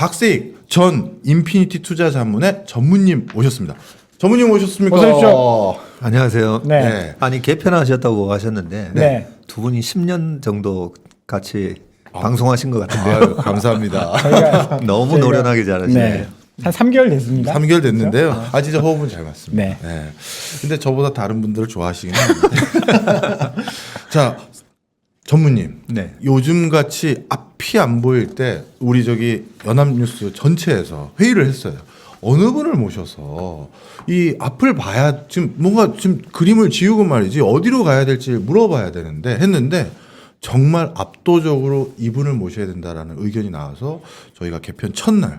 박세익 전 인피니티 투자자문의 전무님 오셨습니다. 전무님 오셨습니까? 어서 오십시오. 안녕하세요. 네. 네. 아니 개편하셨다고 하셨는데 네. 두 분이 10년 정도 같이 방송하신 것 같은데요. 아유, 감사합니다. 저희가 너무 노련하게 잘하시네요. 네. 한 3개월 됐습니다. 3개월 됐는데요. 아 진짜 호흡은 잘 맞습니다. 네. 네. 근데 저보다 다른 분들을 좋아하시긴 합니다. 자, 전무님. 네. 요즘 같이 앞이 안 보일 때 우리 저기 연합뉴스 전체에서 회의를 했어요. 어느 분을 모셔서 이 앞을 봐야 지금 뭔가 지금 그림을 지우고 말이지 어디로 가야 될지 물어봐야 되는데 했는데 정말 압도적으로 이분을 모셔야 된다라는 의견이 나와서 저희가 개편 첫날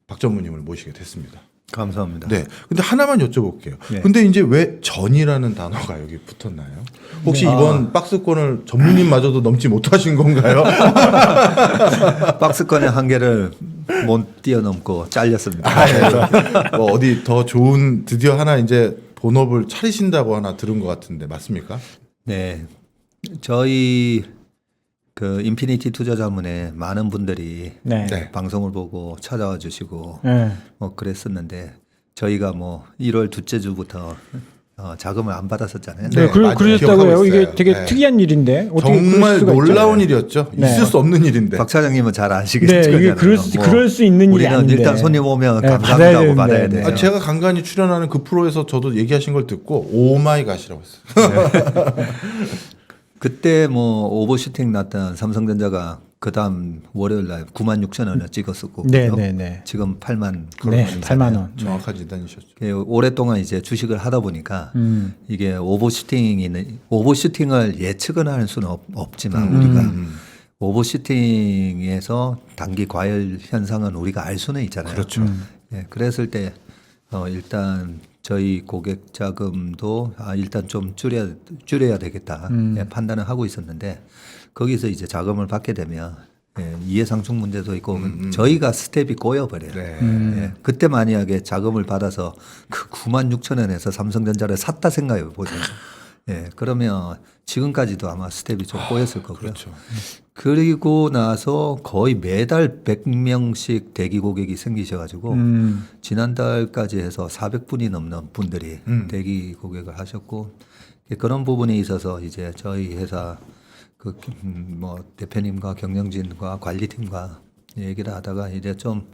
박 전무님을 모시게 됐습니다. 감사합니다. 네. 근데 하나만 여쭤볼게요. 네. 근데 이제 왜 전이라는 단어가 여기 붙었나요? 혹시 네. 이번 박스권을 전무님마저도 넘지 못하신 건가요? 박스권의 한계를 못 뛰어넘고 잘렸습니다. 그래서 뭐 어디 더 좋은 드디어 하나 이제 본업을 차리신다고 하나 들은 것 같은데 맞습니까? 네. 저희 그 인피니티 투자자문에 많은 분들이 네. 네. 방송을 보고 찾아와 주시고 네. 뭐 그랬었는데 저희가 뭐 1월 둘째 주부터 자금을 안 받았었잖아요. 네, 맞아요. 그러셨다고요. 기억하고 이게 있어요. 되게 네. 특이한 일인데 어떻게 정말 그럴 수가 놀라운 있죠? 일이었죠. 네. 있을 수 없는 일인데. 박 차장님은 잘 네, 아시겠잖아요. 이게 그럴 수 있는 일이 우리는 아닌데. 일단 손님 오면 네, 감사합니다고 받아야 되는데. 돼요. 아, 제가 간간히 출연하는 그 프로에서 저도 얘기하신 걸 듣고 오 마이 갓이라고 했어요. 그때 뭐 오버슈팅 났던 삼성전자가 그다음 월요일 날 96,000원을 찍었었고 네, 그죠? 네, 네. 지금 8만 네, 8만 원. 정확한 진단이셨죠. 오랫동안 이제 주식을 하다 보니까 이게 오버슈팅을 예측은 할 수는 없지만 우리가 오버슈팅에서 단기 과열 현상은 우리가 알 수는 있잖아요. 그렇죠. 예, 그랬을 때 일단 저희 고객 자금도 일단 좀 줄여야 되겠다 예, 판단을 하고 있었는데 거기서 이제 자금을 받게 되면 이해상충 문제도 있고 저희가 스텝이 꼬여버려요. 네. 예, 그때 만약에 자금을 받아서 그 96,000원에서 삼성전자를 샀다 생각해 보세요. 예, 그러면 지금까지도 아마 스텝이 좀 꼬였을 거고요. 그렇죠. 그리고 나서 거의 매달 100명씩 대기 고객이 생기셔가지고 지난달까지 해서 400분이 넘는 분들이 대기 고객을 하셨고 그런 부분에 있어서 이제 저희 회사 그 뭐 대표님과 경영진과 관리팀과 얘기를 하다가 이제 좀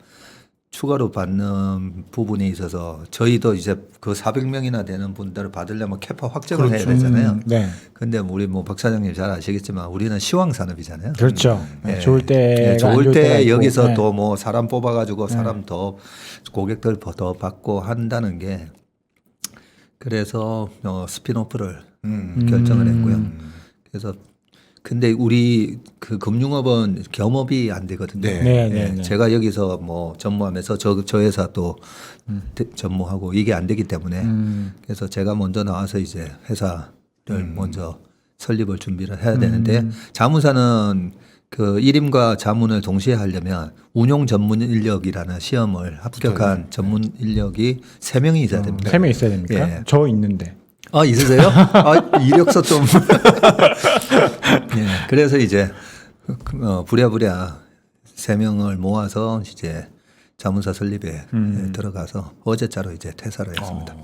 추가로 받는 부분에 있어서 저희도 이제 그 400명이나 되는 분들을 받으려면 캐파 확정을 해야 되잖아요. 네. 근데 우리 뭐 박 사장님 잘 아시겠지만 우리는 시황 산업이잖아요. 그렇죠. 예. 좋을 때 예, 좋을 때 여기서 네. 또 뭐 사람 뽑아가지고 사람 더 고객들 더 받고 한다는 게 그래서 스피노프를 결정을 했고요. 그래서 근데 우리 그 금융업은 겸업이 안 되거든요. 네. 네, 예, 네, 네. 제가 여기서 뭐 전무하면서 저 회사 또 전무하고 이게 안 되기 때문에 그래서 제가 먼저 나와서 이제 회사를 먼저 설립을 준비를 해야 되는데 자문사는 그 일임과 자문을 동시에 하려면 운용 전문 인력이라는 시험을 합격한 전문 인력이 3명이 있어야 됩니다. 3명 있어야 됩니까? 예. 저 있는데. 아, 있으세요? 이력서 좀. 예, 그래서 이제, 부랴부랴 3명을 모아서 이제 자문사 설립에 들어가서 어제자로 이제 퇴사를 했습니다.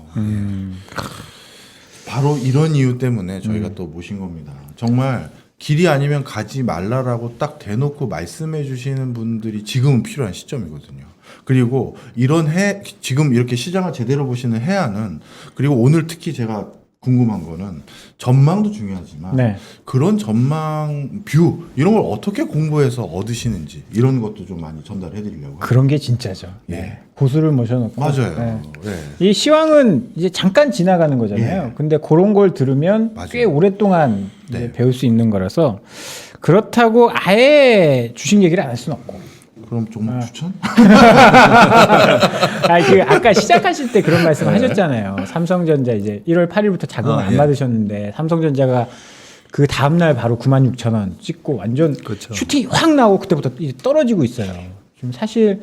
바로 이런 이유 때문에 저희가 또 모신 겁니다. 정말 길이 아니면 가지 말라라고 딱 대놓고 말씀해 주시는 분들이 지금은 필요한 시점이거든요. 그리고 이런 지금 이렇게 시장을 제대로 보시는 해안은 그리고 오늘 특히 제가 궁금한 거는 전망도 중요하지만 네. 그런 전망 뷰 이런 걸 어떻게 공부해서 얻으시는지 이런 것도 좀 많이 전달해 드리려고 그런 게 진짜죠. 예. 네. 고수를 모셔놓고. 맞아요. 네. 네. 이 시황은 이제 잠깐 지나가는 거잖아요. 예. 근데 그런 걸 들으면 맞아요. 꽤 오랫동안 이제 네. 배울 수 있는 거라서 그렇다고 아예 주식 얘기를 안 할 수는 없고. 그럼 종목 추천? 아까 시작하실 때 그런 말씀 하셨잖아요. 삼성전자 이제 1월 8일부터 자금을 안 예. 받으셨는데 삼성전자가 그 다음날 바로 96,000원 찍고 완전 그렇죠. 슈팅이 확 나오고 그때부터 이제 떨어지고 있어요. 지금 사실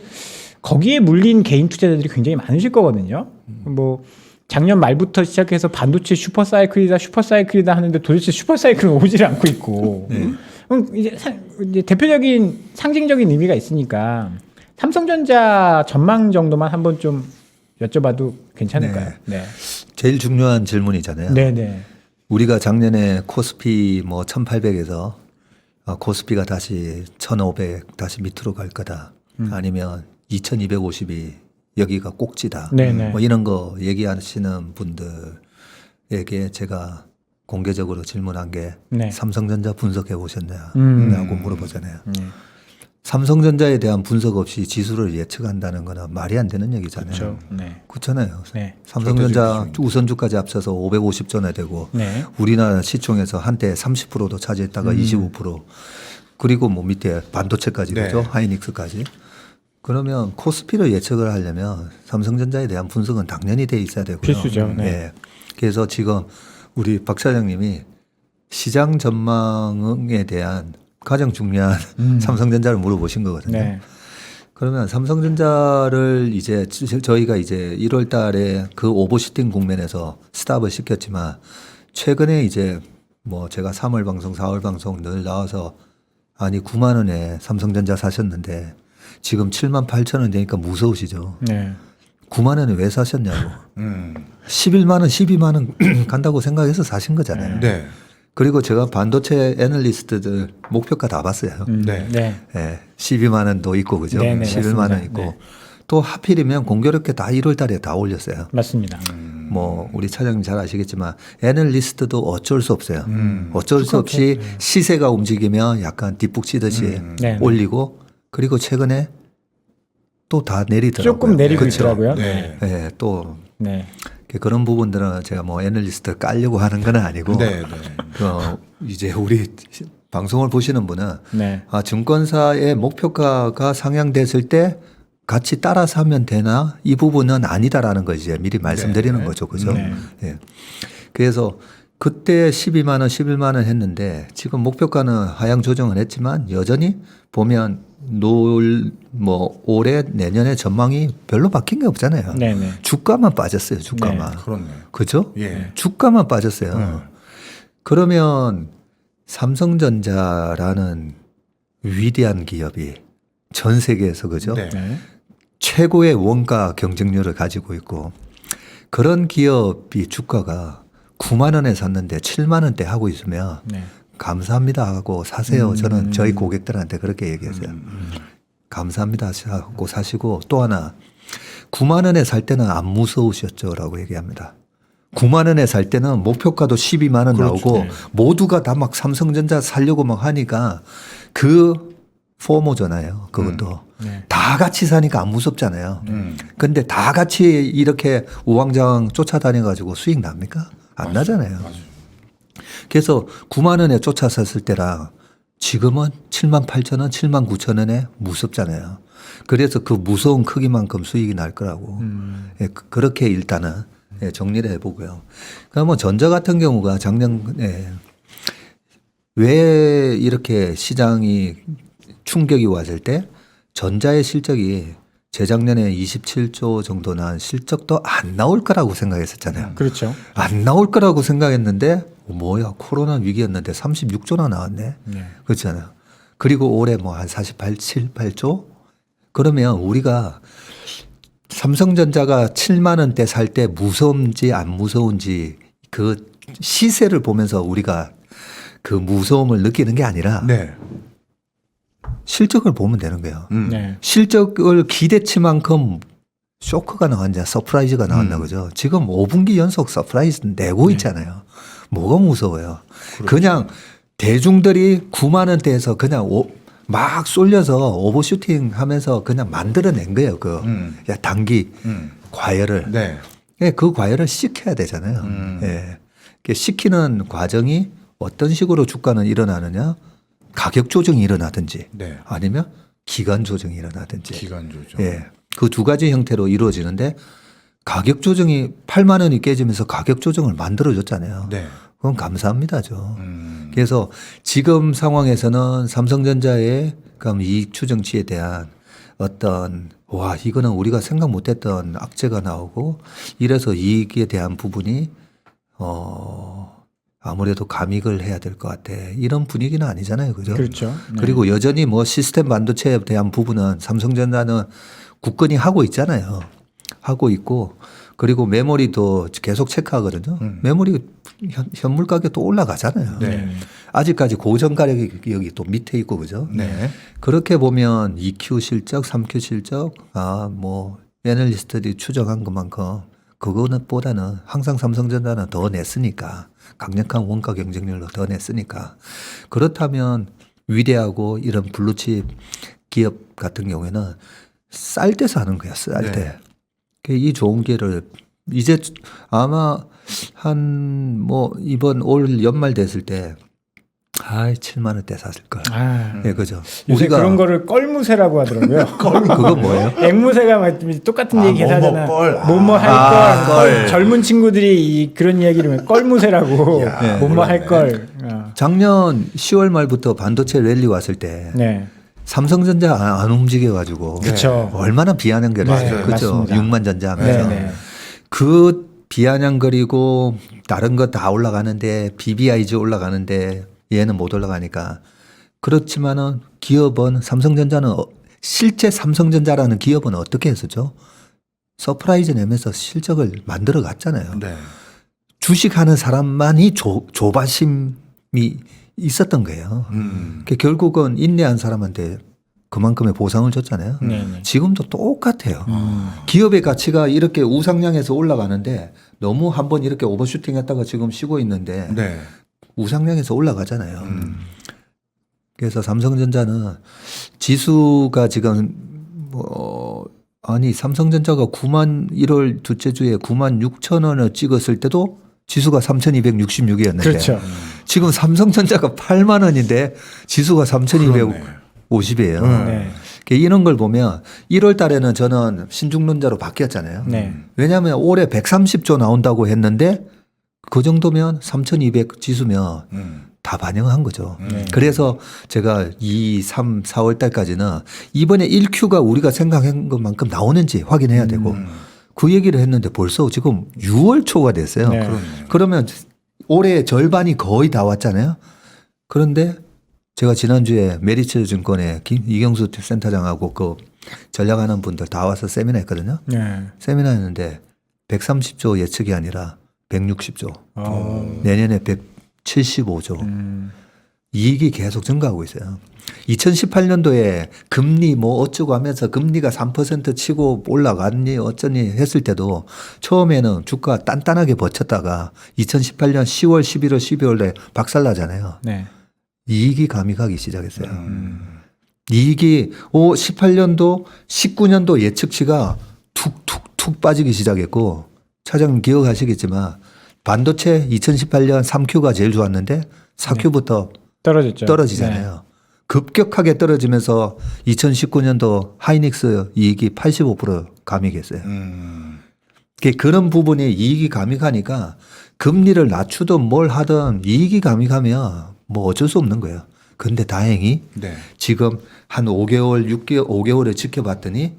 거기에 물린 개인 투자자들이 굉장히 많으실 거거든요. 뭐 작년 말부터 시작해서 반도체 슈퍼사이클이다 하는데 도대체 슈퍼사이클은 오지를 않고 있고. 이제 대표적인 상징적인 의미가 있으니까 삼성전자 전망 정도만 한번 좀 여쭤봐도 괜찮을까요? 네. 제일 중요한 질문이잖아요. 네, 네. 우리가 작년에 코스피 뭐 1800에서 코스피가 다시 1500 다시 밑으로 갈 거다. 아니면 2250이 여기가 꼭지다. 네네. 뭐 이런 거 얘기하시는 분들에게 제가 공개적으로 질문한 게 네. 삼성전자 분석해 보셨냐고 물어보잖아요. 네. 삼성전자에 대한 분석 없이 지수를 예측한다는 거는 말이 안 되는 얘기잖아요. 그렇죠. 네. 그렇잖아요. 네. 삼성전자 우선주까지 앞서서 550전에 되고 네. 우리나라 시총에서 한때 30%도 차지했다가 25% 그리고 뭐 밑에 반도체까지 네. 그죠? 하이닉스까지. 그러면 코스피를 예측을 하려면 삼성전자에 대한 분석은 당연히 돼 있어야 되고요. 필수죠. 네. 예. 그래서 지금 우리 박 차장님이 시장 전망에 대한 가장 중요한 삼성전자를 물어보신 거거든요. 네. 그러면 삼성전자를 이제 저희가 이제 1월 달에 그 오버슈팅 국면에서 스탑을 시켰지만 최근에 이제 뭐 제가 3월 방송, 4월 방송 늘 나와서 아니 9만 원에 삼성전자 사셨는데 지금 7만 8천 원 되니까 무서우시죠. 네. 9만 원에 왜 사셨냐고. 11만 원, 12만 원 간다고 생각해서 사신 거잖아요. 네. 그리고 제가 반도체 애널리스트들 목표가 다 봤어요. 네. 네. 예, 12만 원도 있고 그죠? 네네, 11만 원 맞습니다. 있고 네. 또 하필이면 공교롭게 다 1월 달에 다 올렸어요. 맞습니다. 뭐 우리 차장님 잘 아시겠지만 애널리스트도 어쩔 수 없어요. 어쩔 수 없이 시세가 움직이면 약간 뒷북 치듯이 네. 올리고 그리고 최근에 또 다 내리더라고요. 조금 내리고 그렇죠? 있더라고요. 네. 예, 또 네. 그런 부분들은 제가 뭐 애널리스트 깔려고 하는 건 아니고 네. 네. 이제 우리 방송을 보시는 분은 네. 증권사의 목표가가 상향됐을 때 같이 따라 사면 되나 이 부분은 아니다라는 걸 이제 미리 말씀드리는 거죠, 그죠? 네. 예. 그래서 그때 12만 원, 11만 원 했는데 지금 목표가는 하향 조정을 했지만 여전히 보면 뭐 올해 내년에 전망이 별로 바뀐 게 없잖아요. 네네. 주가만 빠졌어요, 주가만. 그렇네. 그죠? 예. 주가만 빠졌어요. 그러면 삼성전자라는 위대한 기업이 전 세계에서 그죠? 네. 네. 최고의 원가 경쟁률을 가지고 있고 그런 기업이 주가가 9만 원에 샀는데 7만 원대 하고 있으면 네. 감사합니다 하고 사세요. 저는 저희 고객들한테 그렇게 얘기했어요. 감사합니다 하고 사시고 또 하나 9만 원에 살 때는 안 무서우셨죠라고 얘기합니다. 9만 원에 살 때는 목표가도 12만 원 그렇죠. 나오고 네. 모두가 다 막 삼성전자 살려고 막 하니까 그 포모잖아요. 그것도 네. 다 같이 사니까 안 무섭잖아요. 근데 다 같이 이렇게 우왕좌왕 쫓아다녀가지고 수익 납니까? 안 나잖아요. 그래서 9만 원에 쫓아섰을 때랑 지금은 7만 8천 원, 7만 9천 원에 무섭잖아요. 그래서 그 무서운 크기만큼 수익이 날 거라고. 예, 그렇게 일단은 예, 정리를 해보고요. 그러면 전자 같은 경우가 작년에 왜 이렇게 시장이 충격이 왔을 때 전자의 실적이 재작년에 27조 정도 난 실적도 안 나올 거라고 생각했었잖아요. 그렇죠. 안 나올 거라고 생각했는데 뭐야 코로나 위기였는데 36조나 나왔네. 네. 그렇잖아요. 그리고 올해 뭐 한 48, 8조? 그러면 우리가 삼성전자가 7만 원대 살 때 무서운지 안 무서운지 그 시세를 보면서 우리가 그 무서움을 느끼는 게 아니라 네. 실적을 보면 되는 거예요. 네. 실적을 기대치만큼 쇼크가 나왔냐, 서프라이즈가 나왔나 그죠? 지금 5분기 연속 서프라이즈 내고 있잖아요. 뭐가 무서워요? 그냥 대중들이 9만 원대에서 그냥 막 쏠려서 오버슈팅 하면서 그냥 만들어낸 거예요. 그 야, 단기 과열을. 네. 예, 그 과열을 시켜야 되잖아요. 예. 그 시키는 과정이 어떤 식으로 주가는 일어나느냐? 가격 조정이 일어나든지 네. 아니면 기간 조정이 일어나든지. 기간 조정. 예. 그 두 가지 형태로 이루어지는데 가격 조정이 8만 원이 깨지면서 가격 조정을 만들어줬잖아요. 네. 그건 감사합니다죠. 그래서 지금 상황에서는 삼성전자의 그럼 이익 추정치에 대한 어떤 와 이거는 우리가 생각 못했던 악재가 나오고 이래서 이익에 대한 부분이 아무래도 감익을 해야 될 것 같아. 이런 분위기는 아니잖아요. 그죠? 그렇죠. 네. 그리고 여전히 뭐 시스템 반도체에 대한 부분은 삼성전자는 굳건히 하고 있잖아요. 하고 있고 그리고 메모리도 계속 체크하거든요. 메모리 현물 가격 또 올라가잖아요. 네. 아직까지 고정 가격이 여기 또 밑에 있고 그죠? 네. 그렇게 보면 2Q 실적, 3Q 실적, 뭐 애널리스트들이 추정한 것만큼 그거는 보다는 항상 삼성전자는 더 냈으니까 강력한 원가 경쟁력으로 더 냈으니까 그렇다면 위대하고 이런 블루칩 기업 같은 경우에는 쌀 때 사는 거야, 쌀 때. 이 좋은 기회를 이제 아마 한 뭐 이번 올 연말 됐을 때 7만 원대 샀을 걸. 예, 그죠. 요새 그런 거를 껄무새라고 하더라고요. 그건 뭐예요? 앵무새가 막 똑같은 얘기 계속 하잖아. 걸. 뭐뭐 할 걸. 걸. 젊은 친구들이 그런 이야기를 하면 껄무새라고. 야, 뭐뭐 할 걸. 작년 10월 말부터 반도체 랠리 왔을 때 네. 삼성전자 안 움직여가지고 그쵸. 얼마나 비아냥거렸어요. 네, 그죠? 맞습니다. 6만 전자 하면서. 네, 네. 그 비아냥거리고 다른 거 다 올라가는데 BBIG 올라가는데 얘는 못 올라가니까 그렇지만은 기업은 삼성전자는 실제 삼성전자라는 기업은 어떻게 했었죠? 서프라이즈 내면서 실적을 만들어 갔잖아요. 네. 주식하는 사람만이 조바심이 있었던 거예요. 그러니까 결국은 인내한 사람한테 그만큼의 보상을 줬잖아요. 네. 지금도 똑같아요. 기업의 가치가 이렇게 우상향해서 올라가는데 너무 한번 이렇게 오버슈팅 했다가 지금 쉬고 있는데 네. 우상향해서 올라가잖아요. 그래서 삼성전자는 지수가 지금 삼성전자가 1월 둘째 주에 9만 6천 원을 찍었을 때도 지수가 3,266이었는데 그렇죠. 지금 삼성전자가 8만 원인데 지수가 3,250이에요. 네. 이런 걸 보면 1월 달에는 저는 신중론자로 바뀌었잖아요. 네. 왜냐하면 올해 130조 나온다고 했는데 그 정도면 3,200 지수면 다 반영한 거죠. 그래서 제가 2, 3, 4월 달까지는 이번에 1Q가 우리가 생각한 것만큼 나오는지 확인해야 되고 그 얘기를 했는데 벌써 지금 6월 초가 됐어요. 네. 그러면 올해 절반이 거의 다 왔잖아요. 그런데 제가 지난주에 메리츠 증권의 이경수 센터장하고 그 전략하는 분들 다 와서 세미나 했거든요. 네. 세미나 했는데 130조 예측이 아니라 160조. 내년에 175조. 이익이 계속 증가하고 있어요. 2018년도에 금리 뭐 어쩌고 하면서 금리가 3% 치고 올라갔니 어쩌니 했을 때도 처음에는 주가 단단하게 버텼다가 2018년 10월, 11월, 12월에 박살나잖아요. 네. 이익이 감익하기 시작했어요. 이익이 18년도, 19년도 예측치가 툭툭툭 빠지기 시작했고 차장님 기억하시겠지만 반도체 2018년 3Q가 제일 좋았는데 4Q부터 떨어졌죠. 떨어지잖아요. 급격하게 떨어지면서 2019년도 하이닉스 이익이 85% 감익했어요. 그런 부분에 이익이 감익하니까 금리를 낮추든 뭘 하든 이익이 감익하면 뭐 어쩔 수 없는 거예요. 근데 다행히 네. 지금 한 5개월, 6개월, 5개월을 지켜봤더니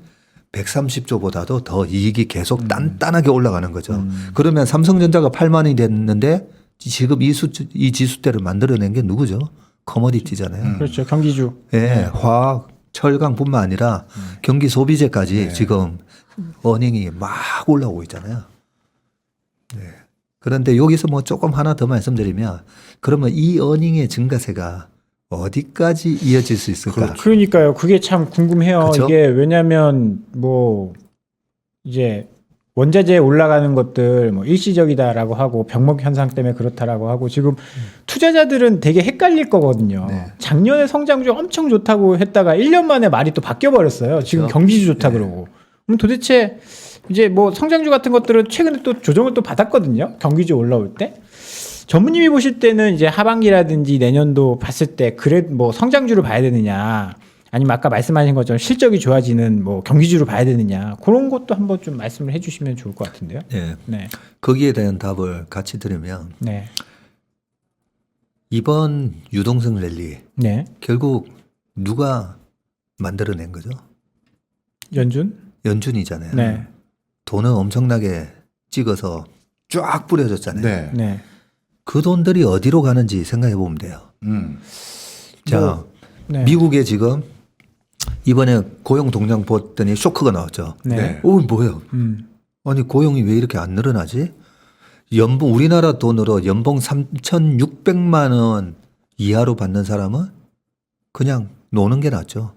130조보다도 더 이익이 계속 단단하게 올라가는 거죠. 그러면 삼성전자가 8만 원이 됐는데 지금 이 지수대를 만들어낸 게 누구죠? 커머디티잖아요. 그렇죠. 경기주. 예, 화학, 철강뿐만 아니라 경기 소비재까지 지금 어닝이 막 올라오고 있잖아요. 네. 그런데 여기서 뭐 조금 하나 더 말씀드리면 그러면 이 어닝의 증가세가 어디까지 이어질 수 있을까? 그러니까요. 그게 참 궁금해요. 그쵸? 이게 왜냐하면 뭐 이제 원자재 올라가는 것들 뭐 일시적이다라고 하고 병목 현상 때문에 그렇다라고 하고 지금 투자자들은 되게 헷갈릴 거거든요. 네. 작년에 성장률 엄청 좋다고 했다가 1년 만에 말이 또 바뀌어 버렸어요. 지금 그렇죠. 경기주 좋다 그러고. 그럼 도대체 이제 뭐 성장주 같은 것들은 최근에 또 조정을 또 받았거든요. 경기주 올라올 때. 전무님이 보실 때는 이제 하반기라든지 내년도 봤을 때 그래 뭐 성장주를 봐야 되느냐 아니면 아까 말씀하신 것처럼 실적이 좋아지는 뭐 경기주를 봐야 되느냐 그런 것도 한번 좀 말씀을 해주시면 좋을 것 같은데요. 네. 네, 거기에 대한 답을 같이 들으면 네, 이번 유동성 랠리 네. 결국 누가 만들어낸 거죠? 연준. 연준이잖아요. 네, 돈을 엄청나게 찍어서 쫙 뿌려줬잖아요. 네. 네, 그 돈들이 어디로 가는지 생각해 보면 돼요. 자, 네. 미국에 지금 이번에 고용 동향 봤더니 쇼크가 나왔죠. 네. 뭐야? 아니 고용이 왜 이렇게 안 늘어나지? 연봉 우리나라 돈으로 연봉 3,600만 원 이하로 받는 사람은 그냥 노는 게 낫죠.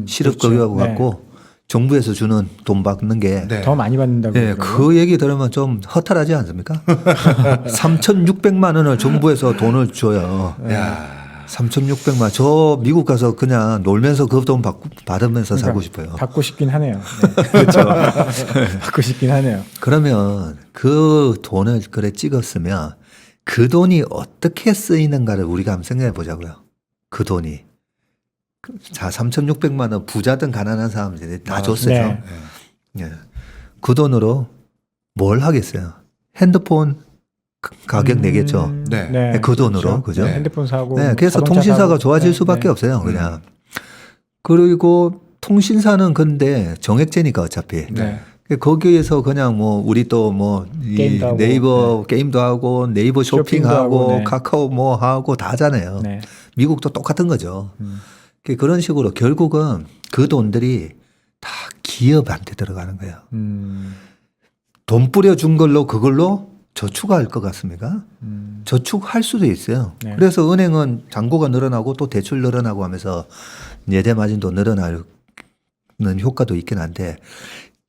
실업급여하고 그렇죠. 갖고 정부에서 주는 돈 받는 게 네. 더 많이 받는다고. 예, 그러더라고요. 그 얘기 들으면 좀 허탈하지 않습니까? 3,600만 원을 정부에서 돈을 줘요. 야. 3,600만. 저 미국 가서 그냥 놀면서 그 돈 받으면서 살고 싶어요. 받고 싶긴 하네요. 네. 그렇죠. 받고 싶긴 하네요. 그러면 그 돈을 그래 찍었으면 그 돈이 어떻게 쓰이는가를 우리가 한번 생각해 보자고요. 그 돈이. 자, 3,600만 원 부자든 가난한 사람들이 다 줬어요. 네. 예. 그 돈으로 뭘 하겠어요? 핸드폰 가격 내겠죠. 네. 그 돈으로, 그렇죠. 그죠? 네, 핸드폰 사고. 네, 그래서 자동차 통신사가 사고. 좋아질 네, 수밖에 네. 없어요, 그냥. 그리고 통신사는 근데 정액제니까 어차피. 네. 거기에서 그냥 뭐 우리 또 뭐 게임도 하고, 네이버 게임도 하고 네이버 쇼핑도 쇼핑하고 하고, 네. 카카오 뭐 하고 다 하잖아요. 네. 미국도 똑같은 거죠. 그런 식으로 결국은 그 돈들이 다 기업한테 들어가는 거예요. 돈 뿌려준 걸로 그걸로 저축할 것 같습니까? 저축할 수도 있어요. 네. 그래서 은행은 잔고가 늘어나고 또 대출 늘어나고 하면서 예대 마진도 늘어나는 효과도 있긴 한데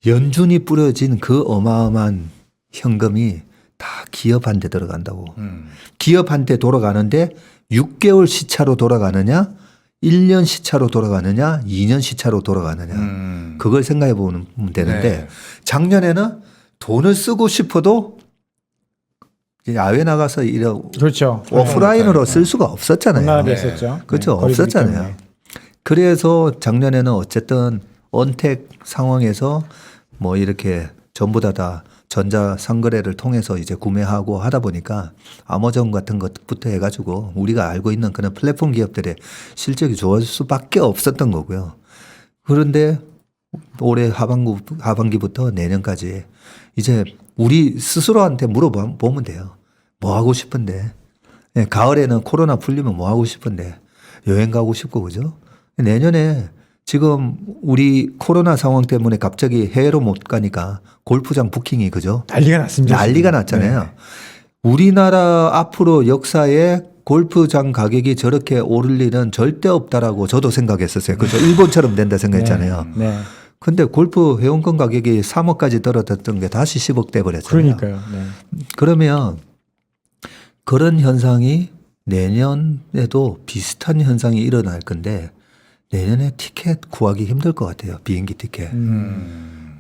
연준이 뿌려진 그 어마어마한 현금이 다 기업한테 들어간다고. 기업한테 돌아가는데 6개월 시차로 돌아가느냐 1년 시차로 돌아가느냐 2년 시차로 돌아가느냐 그걸 생각해 보면 되는데 네. 작년에는 돈을 쓰고 싶어도 이제 야외 나가서 이런 그렇죠. 오프라인으로 쓸 수가 없었잖아요. 원활하게 했었죠. 그렇죠. 네, 거리두기 없었잖아요. 때문에. 그래서 작년에는 어쨌든 언택 상황에서 뭐 이렇게 전부 다 전자상거래를 통해서 이제 구매하고 하다 보니까 아마존 같은 것부터 해가지고 우리가 알고 있는 그런 플랫폼 기업들의 실적이 좋아질 수밖에 없었던 거고요. 그런데 올해 하반기부터 내년까지 이제 우리 스스로한테 물어보면 돼요. 뭐 하고 싶은데. 예, 가을에는 코로나 풀리면 뭐 하고 싶은데. 여행 가고 싶고 그죠? 내년에 지금 우리 코로나 상황 때문에 갑자기 해외로 못 가니까 골프장 부킹이 그죠? 난리가 났습니다. 난리가 났잖아요. 네. 우리나라 앞으로 역사에 골프장 가격이 저렇게 오를 일은 절대 없다라고 저도 생각했었어요. 그죠? 일본처럼 된다 생각했잖아요. 네. 근데 골프 회원권 가격이 3억까지 떨어졌던 게 다시 10억 돼 버렸잖아요. 그러니까요. 네. 그러면 그런 현상이 내년에도 비슷한 현상이 일어날 건데 내년에 티켓 구하기 힘들 것 같아요. 비행기 티켓.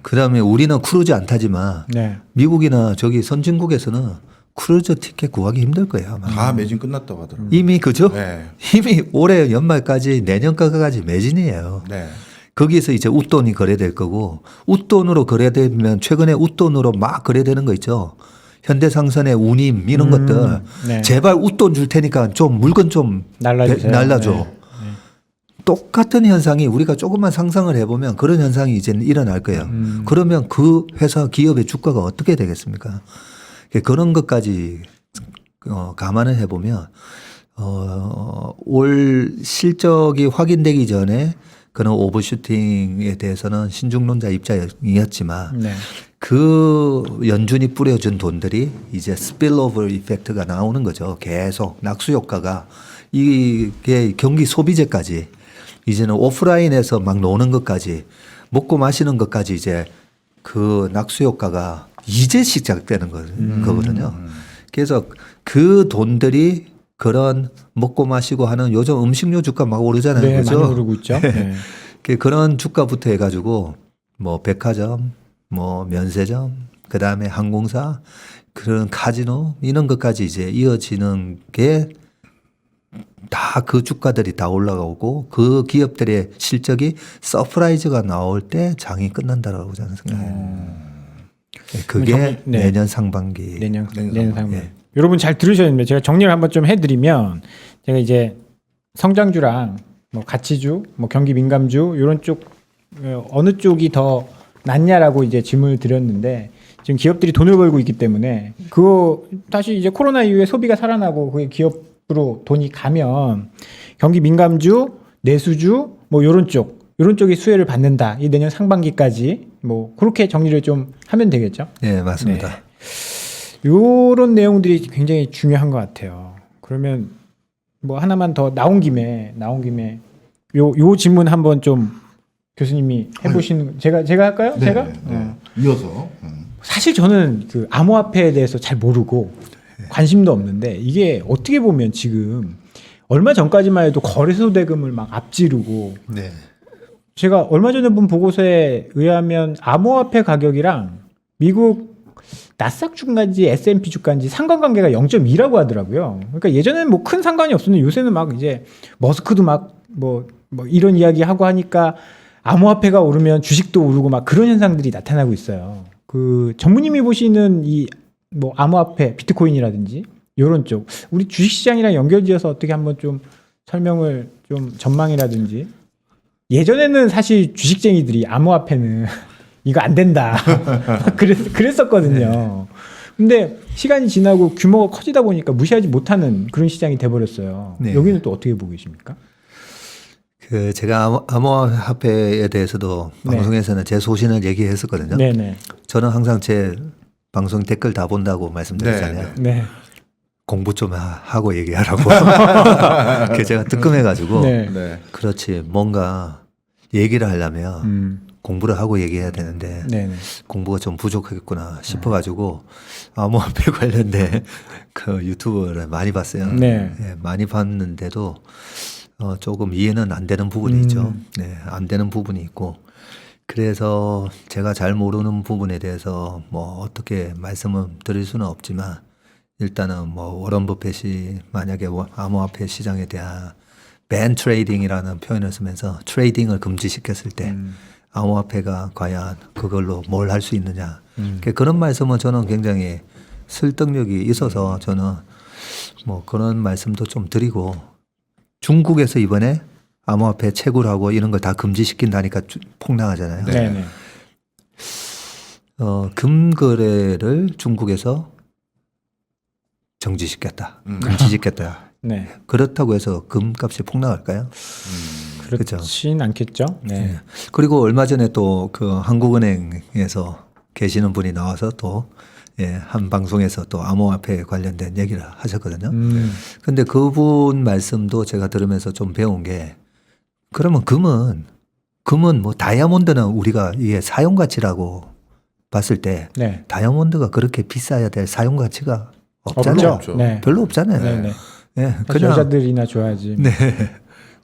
그다음에 우리는 크루즈 안 타지만 네. 미국이나 저기 선진국에서는 크루즈 티켓 구하기 힘들 거예요. 아마. 다 매진 끝났다고 하더라고요. 이미 그죠? 네. 이미 올해 연말까지 내년까지 매진이에요. 네. 거기에서 이제 웃돈이 거래될 거고 웃돈으로 거래되면 최근에 웃돈으로 막 거래되는 거 있죠. 현대상선의 운임 이런 것들 네. 제발 웃돈 줄 테니까 좀 물건 좀 날라주세요. 날라줘. 네. 똑같은 현상이 우리가 조금만 상상을 해보면 그런 현상이 이제 일어날 거예요. 그러면 그 회사 기업의 주가가 어떻게 되겠습니까? 그런 것까지 감안을 해보면 올 실적이 확인되기 전에 그런 오버슈팅에 대해서는 신중론자 입장이었지만 네. 그 연준이 뿌려준 돈들이 이제 스필오버 이펙트가 나오는 거죠. 계속 낙수 효과가 이게 경기 소비재까지 이제는 오프라인에서 막 노는 것까지 먹고 마시는 것까지 이제 그 낙수 효과가 이제 시작되는 거거든요. 그래서 그 돈들이 그런 먹고 마시고 하는 요즘 음식료 주가 막 오르잖아요. 네, 그죠? 많이 오르고 있죠. 네. 그런 주가부터 해가지고 뭐 백화점, 뭐 면세점, 그 다음에 항공사, 그런 카지노 이런 것까지 이제 이어지는 게 다 그 주가들이 다 올라가고 그 기업들의 실적이 서프라이즈가 나올 때 장이 끝난다라고 저는 생각해요. 그게 네. 내년 상반기. 내년 상반기. 예. 여러분 잘 들으셨는데 제가 정리를 한번 좀 해드리면 제가 이제 성장주랑 뭐 가치주, 뭐 경기 민감주 이런 쪽 어느 쪽이 더 낫냐라고 이제 질문을 드렸는데 지금 기업들이 돈을 벌고 있기 때문에 그거 다시 이제 코로나 이후에 소비가 살아나고 그게 기업으로 돈이 가면 경기 민감주, 내수주 뭐 요런 쪽이 수혜를 받는다. 이 내년 상반기까지 뭐 그렇게 정리를 좀 하면 되겠죠. 네, 맞습니다. 네. 요런 내용들이 굉장히 중요한 것 같아요. 그러면 뭐 하나만 더 나온 김에 요 질문 한번 좀 교수님이 해보시는 제가 할까요? 네, 제가 네. 이어서 사실 저는 그 암호화폐에 대해서 잘 모르고 관심도 없는데 이게 어떻게 보면 지금 얼마 전까지만 해도 거래소 대금을 막 앞지르고 네. 제가 얼마 전에 본 보고서에 의하면 암호화폐 가격이랑 미국 나스닥 주가인지 S&P 주가인지 상관관계가 0.2라고 하더라고요. 그러니까 예전에는 뭐 큰 상관이 없었는데 요새는 막 이제 머스크도 막 뭐 이런 이야기 하고 하니까 암호화폐가 오르면 주식도 오르고 막 그런 현상들이 나타나고 있어요. 그 전무님이 보시는 이 뭐 암호화폐, 비트코인이라든지 이런 쪽 우리 주식시장이랑 연결지어서 어떻게 한번 좀 설명을 좀 전망이라든지 예전에는 사실 주식쟁이들이 암호화폐는 이거 안 된다 그랬었거든요. 근데 시간이 지나고 규모가 커지다 보니까 무시하지 못하는 그런 시장이 돼버렸어요. 네. 여기는 또 어떻게 보고 계십니까? 그 제가 암호화폐에 대해서도 네. 방송에서는 제 소신을 얘기했었거든요. 네네. 저는 항상 제 방송 댓글 다 본다고 말씀드렸잖아요. 네. 공부 좀 하고 얘기하라고. 그 제가 뜨끔해가지고 네. 네. 그렇지 뭔가 얘기를 하려면 공부를 하고 얘기해야 되는데 네네. 공부가 좀 부족하겠구나 싶어가지고 암호화폐 관련된 그 유튜브를 많이 봤어요. 네. 예, 많이 봤는데도 조금 이해는 안 되는 부분이 있죠. 네, 안 되는 부분이 있고 그래서 제가 잘 모르는 부분에 대해서 뭐 어떻게 말씀을 드릴 수는 없지만 일단은 뭐 워런 버핏이 만약에 암호화폐 시장에 대한 밴 트레이딩이라는 표현을 쓰면서 트레이딩을 금지시켰을 때 암호화폐가 과연 그걸로 뭘 할 수 있느냐 그런 말씀은 저는 굉장히 설득력이 있어서 저는 뭐 그런 말씀도 좀 드리고 중국에서 이번에 암호화폐 채굴하고 이런 걸 다 금지시킨다니까 폭락하잖아요. 네네. 금거래를 중국에서 정지시켰다. 금지시켰다. 네. 그렇다고 해서 금값이 폭락할까요? 그렇진 않겠죠. 네. 그리고 얼마 전에 또 그 한국은행에서 계시는 분이 나와서 또 한 방송에서 또 암호화폐에 관련된 얘기를 하셨거든요. 근데 그분 말씀도 제가 들으면서 좀 배운 게 그러면 금은 뭐 다이아몬드는 우리가 이게 사용 가치라고 봤을 때 네. 다이아몬드가 그렇게 비싸야 될 사용 가치가 없잖아요. 없죠. 네. 별로 없잖아요. 네네. 예, 그냥 여자들이나 좋아하지. 네.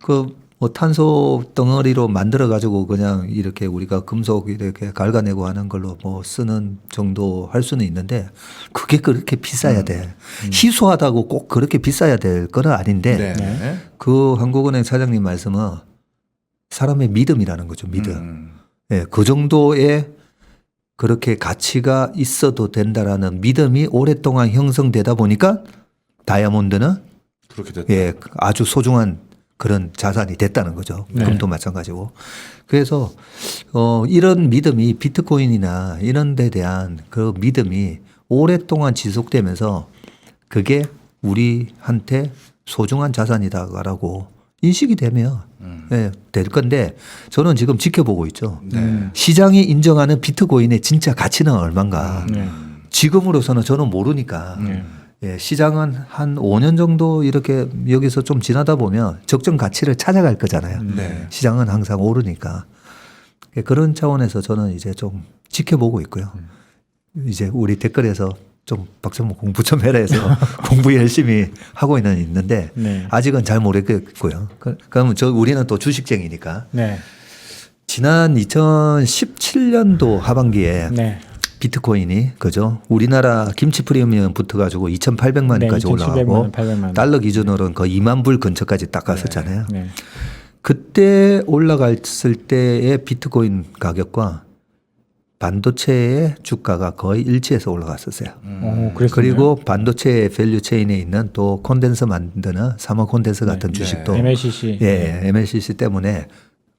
그 뭐 탄소 덩어리로 만들어 가지고 그냥 이렇게 우리가 금속 이렇게 갉아내고 하는 걸로 뭐 쓰는 정도 할 수는 있는데 그게 그렇게 비싸야 돼. 희소하다고 꼭 그렇게 비싸야 될 건 아닌데 네. 그 한국은행 사장님 말씀은 사람의 믿음이라는 거죠. 믿음. 예, 그 정도의 그렇게 가치가 있어도 된다라는 믿음이 오랫동안 형성되다 보니까 다이아몬드는 그렇게 됐다. 예, 아주 소중한 그런 자산이 됐다는 거죠. 네. 금도 마찬가지고. 그래서 이런 믿음이 비트코인이나 이런 데 대한 그 믿음이 오랫동안 지속되면서 그게 우리한테 소중한 자산이다라고 인식이 되면 예, 될 건데 저는 지금 지켜보고 있죠. 시장이 인정하는 비트코인의 진짜 가치는 얼마인가. 네. 지금으로서는 저는 모르니까 네. 예, 시장은 한 5년 정도 이렇게 여기서 좀 지나다 보면 적정 가치를 찾아갈 거잖아요. 네. 시장은 항상 오르니까. 예, 그런 차원에서 저는 이제 좀 지켜보고 있고요. 이제 우리 댓글에서 좀 박정모 공부 좀 해라 해서 공부 열심히 하고 있는데 네. 아직은 잘 모르겠고요. 그러면 우리는 또 주식쟁이니까 네. 지난 2017년도 하반기에 네. 비트코인이 그죠? 우리나라 김치 프리미엄 붙어가지고 2,800만 원까지 네, 2,700만 올라가고 원, 800만 원. 달러 기준으로는 거의 2만 불 근처까지 딱 갔었잖아요. 네. 그때 올라갔을 때의 비트코인 가격과 반도체의 주가가 거의 일치해서 올라갔었어요. 그랬었나요? 그리고 반도체 밸류 체인에 있는 또 콘덴서 만드는 사마 콘덴서 같은 주식도 MLCC. 예, MLCC 때문에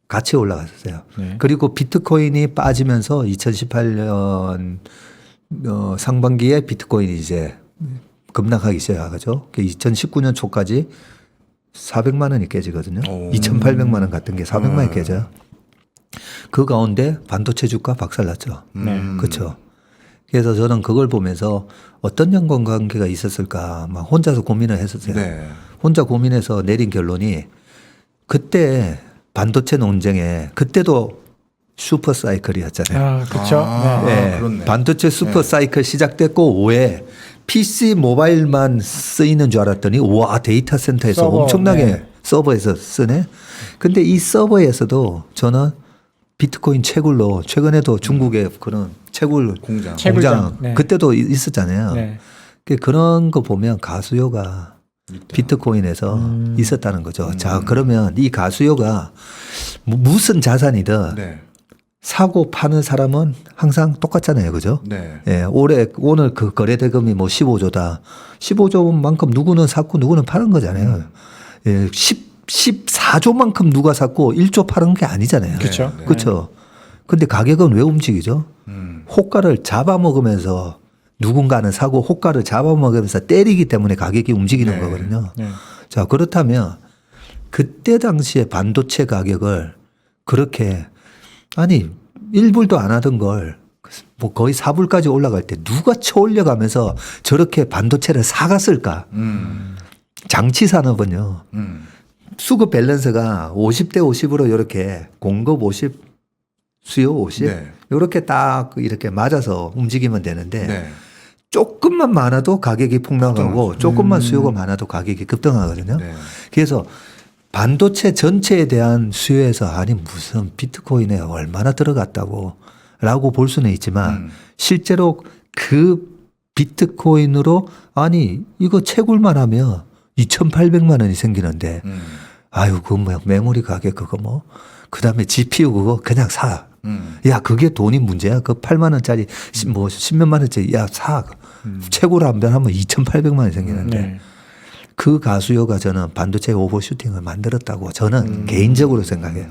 같이 올라갔었어요. 네. 그리고 비트코인이 빠지면서 2018년 상반기에 비트코인이 이제 급락하기 시작하죠. 2019년 초까지 400만 원이 깨지거든요. 오. 2,800만 원 같은 게 400만 원이 깨져요. 그 가운데 반도체 주가 박살났죠. 그렇죠. 그래서 저는 그걸 보면서 어떤 연관관계가 있었을까 막 혼자서 고민을 했었어요. 네. 혼자 고민해서 내린 결론이 그때 반도체 논쟁에 그때도 슈퍼 사이클이었잖아요. 아, 그렇죠. 아. 네. 네. 그렇네. 반도체 슈퍼 사이클 시작됐고 왜 PC 모바일만 쓰이는 줄 알았더니 와 데이터 센터에서 서버, 엄청나게 네. 서버에서 쓰네. 근데 이 서버에서도 저는 비트코인 채굴로 최근에도 중국의 그런 채굴 공장. 채굴장. 네. 그때도 있었잖아요. 네. 그런 거 보면 가수요가 비트코인에서 있었다는 거죠. 자, 그러면 이 가수요가 무슨 자산이든 네. 사고 파는 사람은 항상 똑같잖아요. 그죠? 네. 예, 오늘 그 거래 대금이 뭐 15조다. 15조만큼 누구는 샀고 누구는 파는 거잖아요. 예, 14조만큼 누가 샀고 1조 파는 게 아니잖아요. 그렇죠. 네. 그렇죠. 근데 가격은 왜 움직이죠? 음. 호가를 잡아먹으면서 누군가는 사고 호가를 잡아먹으면서 때리기 때문에 가격이 움직이는 네. 거거든요. 네. 자, 그렇다면 그때 당시에 반도체 가격을 그렇게 아니 1불도 안 하던 걸 뭐 거의 4불까지 올라갈 때 누가 쳐올려가면서 저렇게 반도체를 사갔을까? 장치 산업은요. 수급 밸런스가 50대 50으로 이렇게 공급 50, 수요 50 네. 이렇게 딱 이렇게 맞아서 움직이면 되는데 네. 조금만 많아도 가격이 폭락하고 조금만 수요가 많아도 가격이 급등하거든요. 네. 그래서 반도체 전체에 대한 수요에서 아니 무슨 비트코인에 얼마나 들어갔다고 라고 볼 수는 있지만 실제로 그 비트코인으로 아니 이거 채굴만 하면 2,800만 원이 생기는데 아유 그거 뭐 메모리 가격 그거 뭐 그다음에 GPU 그거 그냥 사. 야 그게 돈이 문제야. 그 8만 원짜리 뭐 10몇만 원짜리 야 사. 채굴 한 번 하면 2,800만 원이 생기는데 네. 그 가수요가 저는 반도체 오버슈팅을 만들었다고 저는 개인적으로 생각해요.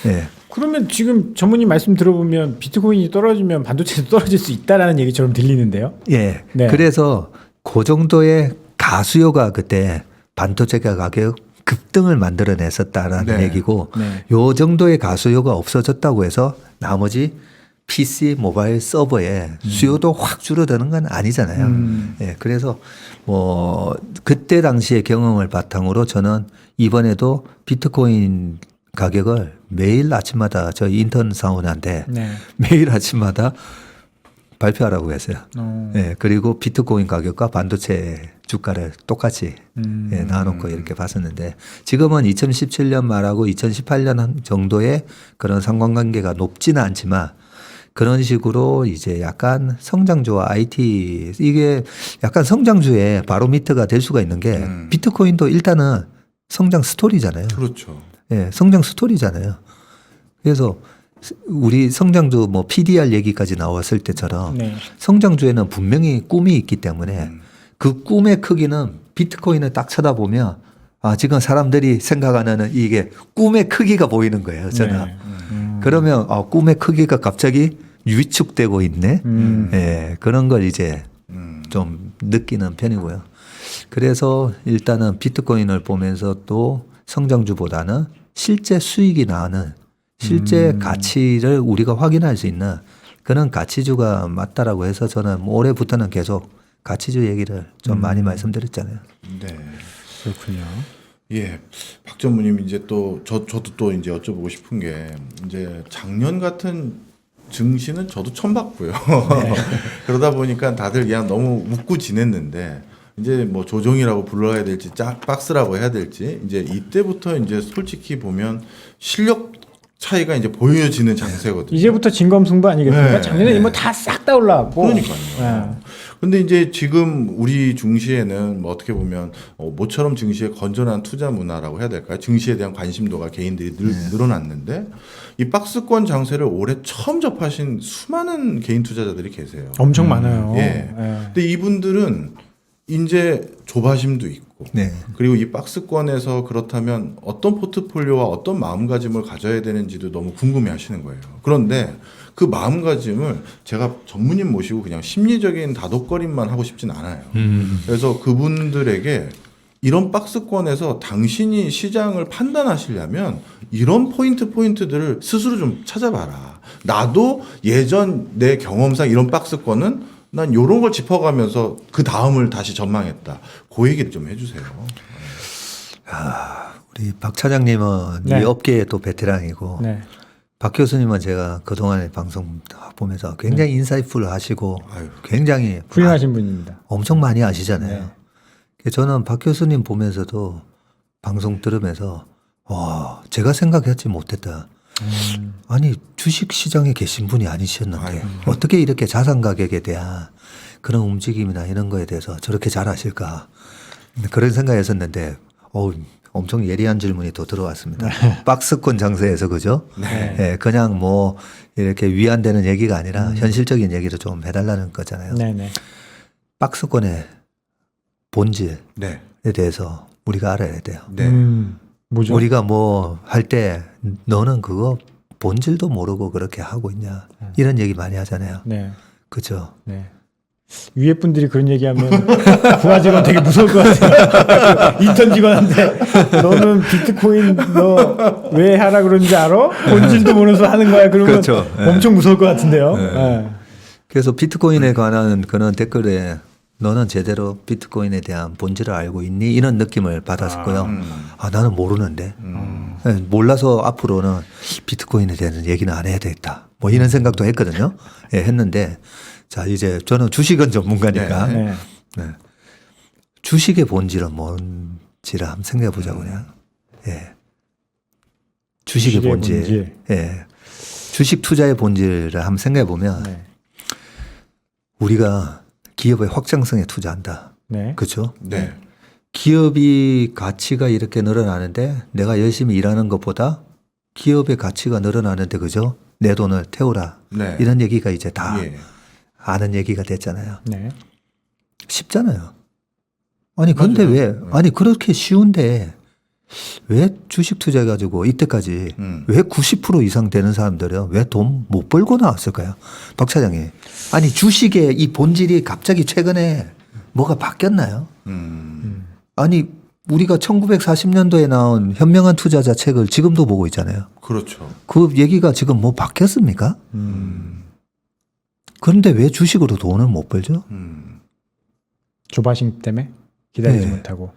예. 그러면 지금 전무님 말씀 들어보면 비트코인이 떨어지면 반도체도 떨어질 수 있다라는 얘기처럼 들리는데요. 예. 네. 그래서 그 정도의 가수요가 그때 반도체 가격 급등을 만들어냈었다라는 네. 얘기고 네. 요 정도의 가수요가 없어졌다고 해서 나머지 PC 모바일 서버에 수요도 확 줄어드는 건 아니잖아요. 예. 그래서 뭐 그때 당시의 경험을 바탕으로 저는 이번에도 비트코인 가격을 매일 아침마다 저희 인턴 사원한테 네. 매일 아침마다 발표하라고 했어요. 어. 예, 그리고 비트코인 가격과 반도체 주가를 똑같이 예, 나눠놓고 이렇게 봤었는데 지금은 2017년 말하고 2018년 정도의 그런 상관관계가 높지는 않지만 그런 식으로 이제 약간 성장주와 IT 이게 약간 성장주의 바로미터가 될 수가 있는 게 비트코인도 일단은 성장 스토리잖아요. 그렇죠. 예, 성장 스토리잖아요. 그래서 우리 성장주 뭐 PDR 얘기까지 나왔을 때처럼 네. 성장주에는 분명히 꿈이 있기 때문에 그 꿈의 크기는 비트코인을 딱 쳐다보면 아, 지금 사람들이 생각하는 이게 꿈의 크기가 보이는 거예요. 저는. 네. 그러면 아, 꿈의 크기가 갑자기 위축되고 있네. 예, 그런 걸 이제 좀 느끼는 편이고요. 그래서 일단은 비트코인을 보면서 또 성장주보다는 실제 수익이 나는 실제 가치를 우리가 확인할 수 있는 그런 가치주가 맞다라고 해서 저는 뭐 올해부터는 계속 가치주 얘기를 좀 많이 말씀드렸잖아요. 네. 그렇군요. 예, 박 전무님 이제 또 저도 또 이제 여쭤보고 싶은 게 이제 작년 같은 증시는 저도 처음 봤고요. 그러다 보니까 다들 그냥 너무 웃고 지냈는데 이제 뭐 조정이라고 불러야 될지 박스라고 해야 될지 이제 이때부터 이제 솔직히 보면 실력 차이가 이제 보여지는 장세거든요. 이제부터 진검승부 아니겠습니까? 네. 작년에 뭐 다 싹 다 올라왔고. 그러니까요. 네. 근데 이제 지금 우리 증시에는 뭐 어떻게 보면 모처럼 증시의 건전한 투자 문화라고 해야 될까요? 증시에 대한 관심도가 개인들이 늘어났는데 이 박스권 장세를 올해 처음 접하신 수많은 개인 투자자들이 계세요. 엄청 많아요. 예. 네. 근데 이분들은 이제 조바심도 있고 네. 그리고 이 박스권에서 그렇다면 어떤 포트폴리오와 어떤 마음가짐을 가져야 되는지도 너무 궁금해 하시는 거예요. 그런데 그 마음가짐을 제가 전문인 모시고 그냥 심리적인 다독거림만 하고 싶진 않아요. 그래서 그분들에게 이런 박스권에서 당신이 시장을 판단하시려면 이런 포인트들을 스스로 좀 찾아봐라. 나도 예전 내 경험상 이런 박스권은 난 이런 걸 짚어가면서 그 다음을 다시 전망했다. 그 얘기를 좀 해주세요. 우리 박 차장님은 네. 이 업계의 또 베테랑이고 네. 박 교수님은 제가 그동안의 방송 다 보면서 굉장히 인사이트풀 하시고 아유. 굉장히 훌륭하신 분입니다. 엄청 많이 아시잖아요. 네. 그래서 저는 박 교수님 보면서도 방송 들으면서 와 제가 생각했지 못했다. 아니 주식 시장에 계신 분이 아니셨는데 아유. 어떻게 이렇게 자산 가격에 대한 그런 움직임이나 이런 거에 대해서 저렇게 잘 아실까 그런 생각했었는데 엄청 예리한 질문이 또 들어왔습니다. 박스권 장세에서 그죠? 네. 예, 그냥 뭐 이렇게 위안되는 얘기가 아니라 현실적인 얘기를 좀 해달라는 거잖아요. 네네. 박스권의 본질에 네. 대해서 우리가 알아야 돼요. 네. 뭐죠? 우리가 뭐 할 때 너는 그거 본질도 모르고 그렇게 하고 있냐 이런 얘기 많이 하잖아요. 네. 그죠? 네. 위에 분들이 그런 얘기하면 부하 직원 되게 무서울 것 같아요. 인턴 직원한테 너는 비트코인 너 왜 하라 그러는지 알아? 본질도 모르면서 하는 거야. 그러면 그렇죠. 엄청 무서울 것 같은데요. 네. 그래서 비트코인에 관한 그런 댓글에 너는 제대로 비트코인에 대한 본질을 알고 있니? 이런 느낌을 받았었고요. 나는 모르는데. 네, 몰라서 앞으로는 비트코인에 대한 얘기는 안 해야 되겠다. 뭐 이런 생각도 했거든요. 예, 했는데 자, 이제 저는 주식은 전문가니까 네. 네. 주식의 본질은 뭔지를 한번 생각해 보자고 그냥. 예. 주식의 본질. 예. 주식 투자의 본질을 한번 생각해 보면 네. 우리가 기업의 확장성에 투자한다. 네. 그렇죠? 네. 기업이 가치가 이렇게 늘어나는데 내가 열심히 일하는 것보다 기업의 가치가 늘어나는데 그죠? 내 돈을 태우라. 네. 이런 얘기가 이제 다 예. 아는 얘기가 됐잖아요. 네. 쉽잖아요. 아니 근데 맞아요. 왜 아니 그렇게 쉬운데 왜 주식 투자해 가지고 이때까지 왜 90% 이상 되는 사람들은 왜 돈 못 벌고 나왔을까요? 박 차장님. 아니 주식의 이 본질이 갑자기 최근에 뭐가 바뀌었나요? 아니 우리가 1940년도에 나온 현명한 투자자 책을 지금도 보고 있잖아요. 그렇죠. 그 얘기가 지금 뭐 바뀌었습니까? 그런데 왜 주식으로 돈을 못 벌죠? 조바심 때문에 기다리지 네. 못하고.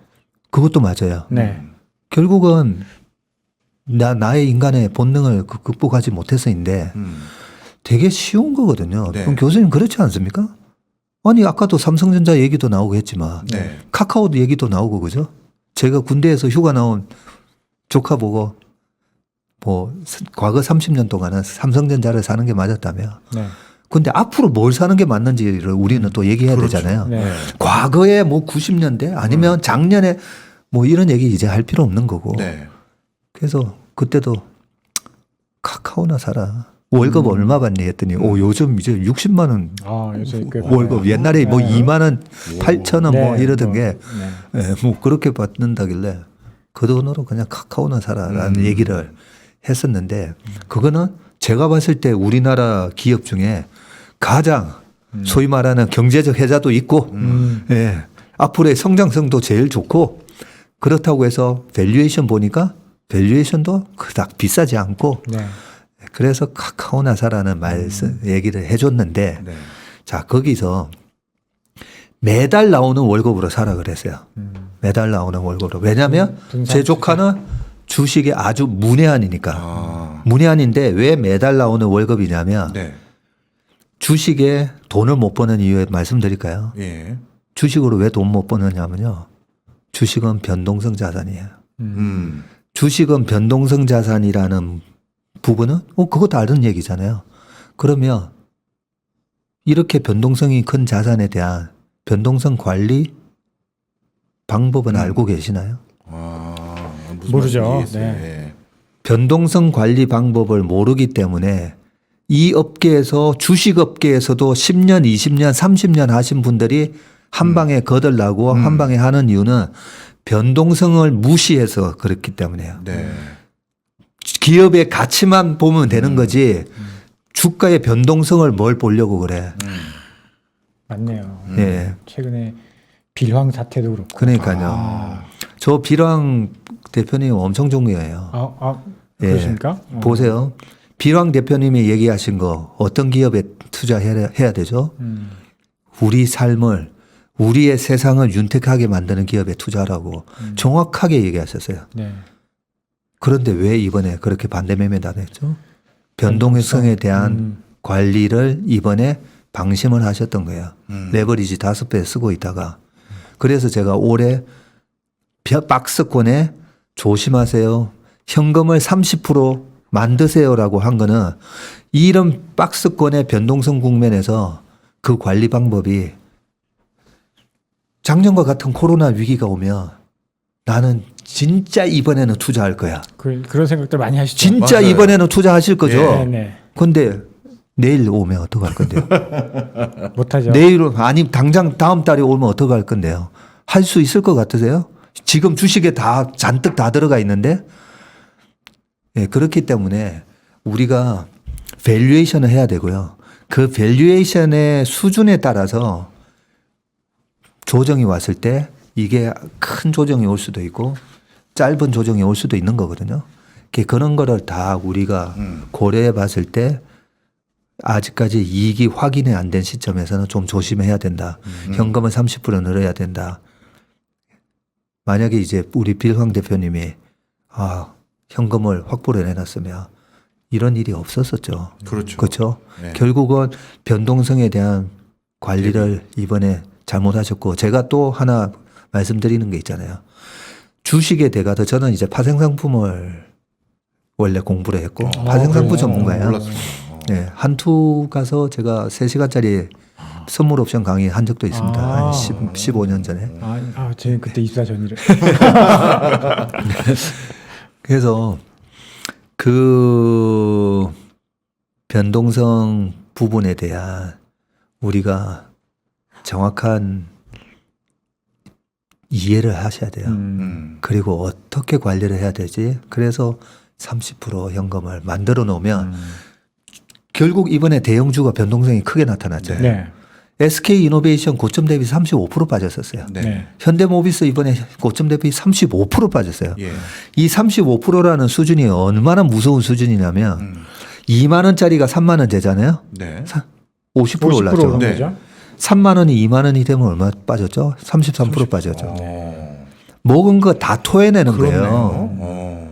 그것도 맞아요. 네. 결국은 나의 인간의 본능을 극복하지 못해서인데 되게 쉬운 거거든요. 네. 그럼 교수님 그렇지 않습니까? 아니 아까도 삼성전자 얘기도 나오고 했지만 네. 카카오도 얘기도 나오고 그죠? 제가 군대에서 휴가 나온 조카 보고 뭐 과거 30년 동안은 삼성전자를 사는 게 맞았다며. 네. 근데 앞으로 뭘 사는 게 맞는지를 우리는 또 얘기해야 그렇죠. 되잖아요. 네. 과거에 뭐 90년대 아니면 작년에 뭐 이런 얘기 이제 할 필요 없는 거고. 네. 그래서 그때도 카카오나 사라. 월급 얼마 받니 했더니 요즘 이제 60만 원 아, 요새 꽤 월급 받아요. 옛날에 뭐 네. 2만 원, 8천 원 뭐 네, 이러던 뭐, 게 네. 뭐 그렇게 받는다길래 그 돈으로 그냥 카카오나 사라라는 얘기를 했었는데 그거는 제가 봤을 때 우리나라 기업 중에 가장 소위 말하는 경제적 혜자도 있고 예, 앞으로의 성장성도 제일 좋고 그렇다고 해서 밸류에이션 보니까 밸류에이션도 그닥 비싸지 않고 네. 그래서 카카오나 사라는 말씀 얘기를 해줬는데 네. 자 거기서 매달 나오는 월급으로 사라 그랬어요. 매달 나오는 월급으로. 왜냐하면 분산 제 조카는 주식에 아주 문외한이니까. 아. 문외한인데 왜 매달 나오는 월급이냐면 네. 주식에 돈을 못 버는 이유에 말씀드릴까요? 예. 주식으로 왜 돈 못 버느냐면요. 주식은 변동성 자산이에요. 주식은 변동성 자산이라는 부분은 그거 다른 얘기잖아요. 그러면 이렇게 변동성이 큰 자산에 대한 변동성 관리 방법은 알고 계시나요? 아, 무슨 모르죠. 말인지 이해했어요. 네. 예. 변동성 관리 방법을 모르기 때문에 이 업계에서 주식 업계에서도 10년, 20년, 30년 하신 분들이 한 방에 거들나고 한 방에 하는 이유는 변동성을 무시해서 그렇기 때문에요. 네. 기업의 가치만 보면 되는 거지 주가의 변동성을 뭘 보려고 그래. 맞네요. 예. 최근에 빌황 사태도 그렇고. 그러니까요. 저 빌황 대표님 엄청 존경해요. 예. 그러십니까? 보세요. 빌황 대표님이 얘기하신 거 어떤 기업에 투자해야 되죠? 우리 삶을 우리의 세상을 윤택하게 만드는 기업에 투자하라고 정확하게 얘기하셨어요. 네. 그런데 왜 이번에 그렇게 반대 매매 당했죠? 변동성에 대한 관리를 이번에 방심을 하셨던 거예요. 레버리지 5배 쓰고 있다가. 그래서 제가 올해 박스권에 조심하세요. 현금을 30% 만드세요라고 한 거는 이런 박스권의 변동성 국면에서 그 관리 방법이 작년과 같은 코로나 위기가 오면 나는 진짜 이번에는 투자할 거야. 그런 생각들 많이 하시죠. 진짜 맞아요. 이번에는 투자하실 거죠. 네, 네. 근데 내일 오면 어떡할 건데요? 못하죠. 내일은 아니 당장 다음 달에 오면 어떡할 건데요? 할 수 있을 것 같으세요? 지금 주식에 다 잔뜩 다 들어가 있는데 예, 그렇기 때문에 우리가 밸류에이션을 해야 되고요. 그 밸류에이션의 수준에 따라서 조정이 왔을 때 이게 큰 조정이 올 수도 있고 짧은 조정이 올 수도 있는 거거든요. 그런 거를 다 우리가 고려해 봤을 때 아직까지 이익이 확인이 안 된 시점에서는 좀 조심해야 된다. 현금은 30% 늘어야 된다. 만약에 이제 우리 빌황 대표님이 현금을 확보를 해놨으면 이런 일이 없었었죠. 그렇죠. 그렇죠. 네. 결국은 변동성에 대한 관리를 이번에 잘못하셨고 제가 또 하나 말씀드리는 게 있잖아요. 주식에 대가서 저는 이제 파생상품을 원래 공부를 했고 파생상품 그래요? 전문가예요. 몰랐습니다. 네, 한투 가서 제가 3시간짜리 선물 옵션 강의 한 적도 있습니다. 한 15년 전에. 제 그때 입사 전이래. 그래서 그 변동성 부분에 대한 우리가 정확한 이해를 하셔야 돼요. 그리고 어떻게 관리를 해야 되지? 그래서 30% 현금을 만들어 놓으면 결국 이번에 대형주가 변동성이 크게 나타났잖아요. 네. SK 이노베이션 고점 대비 35% 빠졌었어요. 네. 네. 현대모비스 이번에 고점 대비 35% 빠졌어요. 예. 이 35%라는 수준이 얼마나 무서운 수준이냐면 2만 원짜리가 3만 원 되잖아요. 네. 50% 올랐죠. 오른 네. 거죠? 3만 원이 2만 원이 되면 얼마 빠졌죠? 33% 빠졌죠. 먹은 거 다 토해내는 거예요.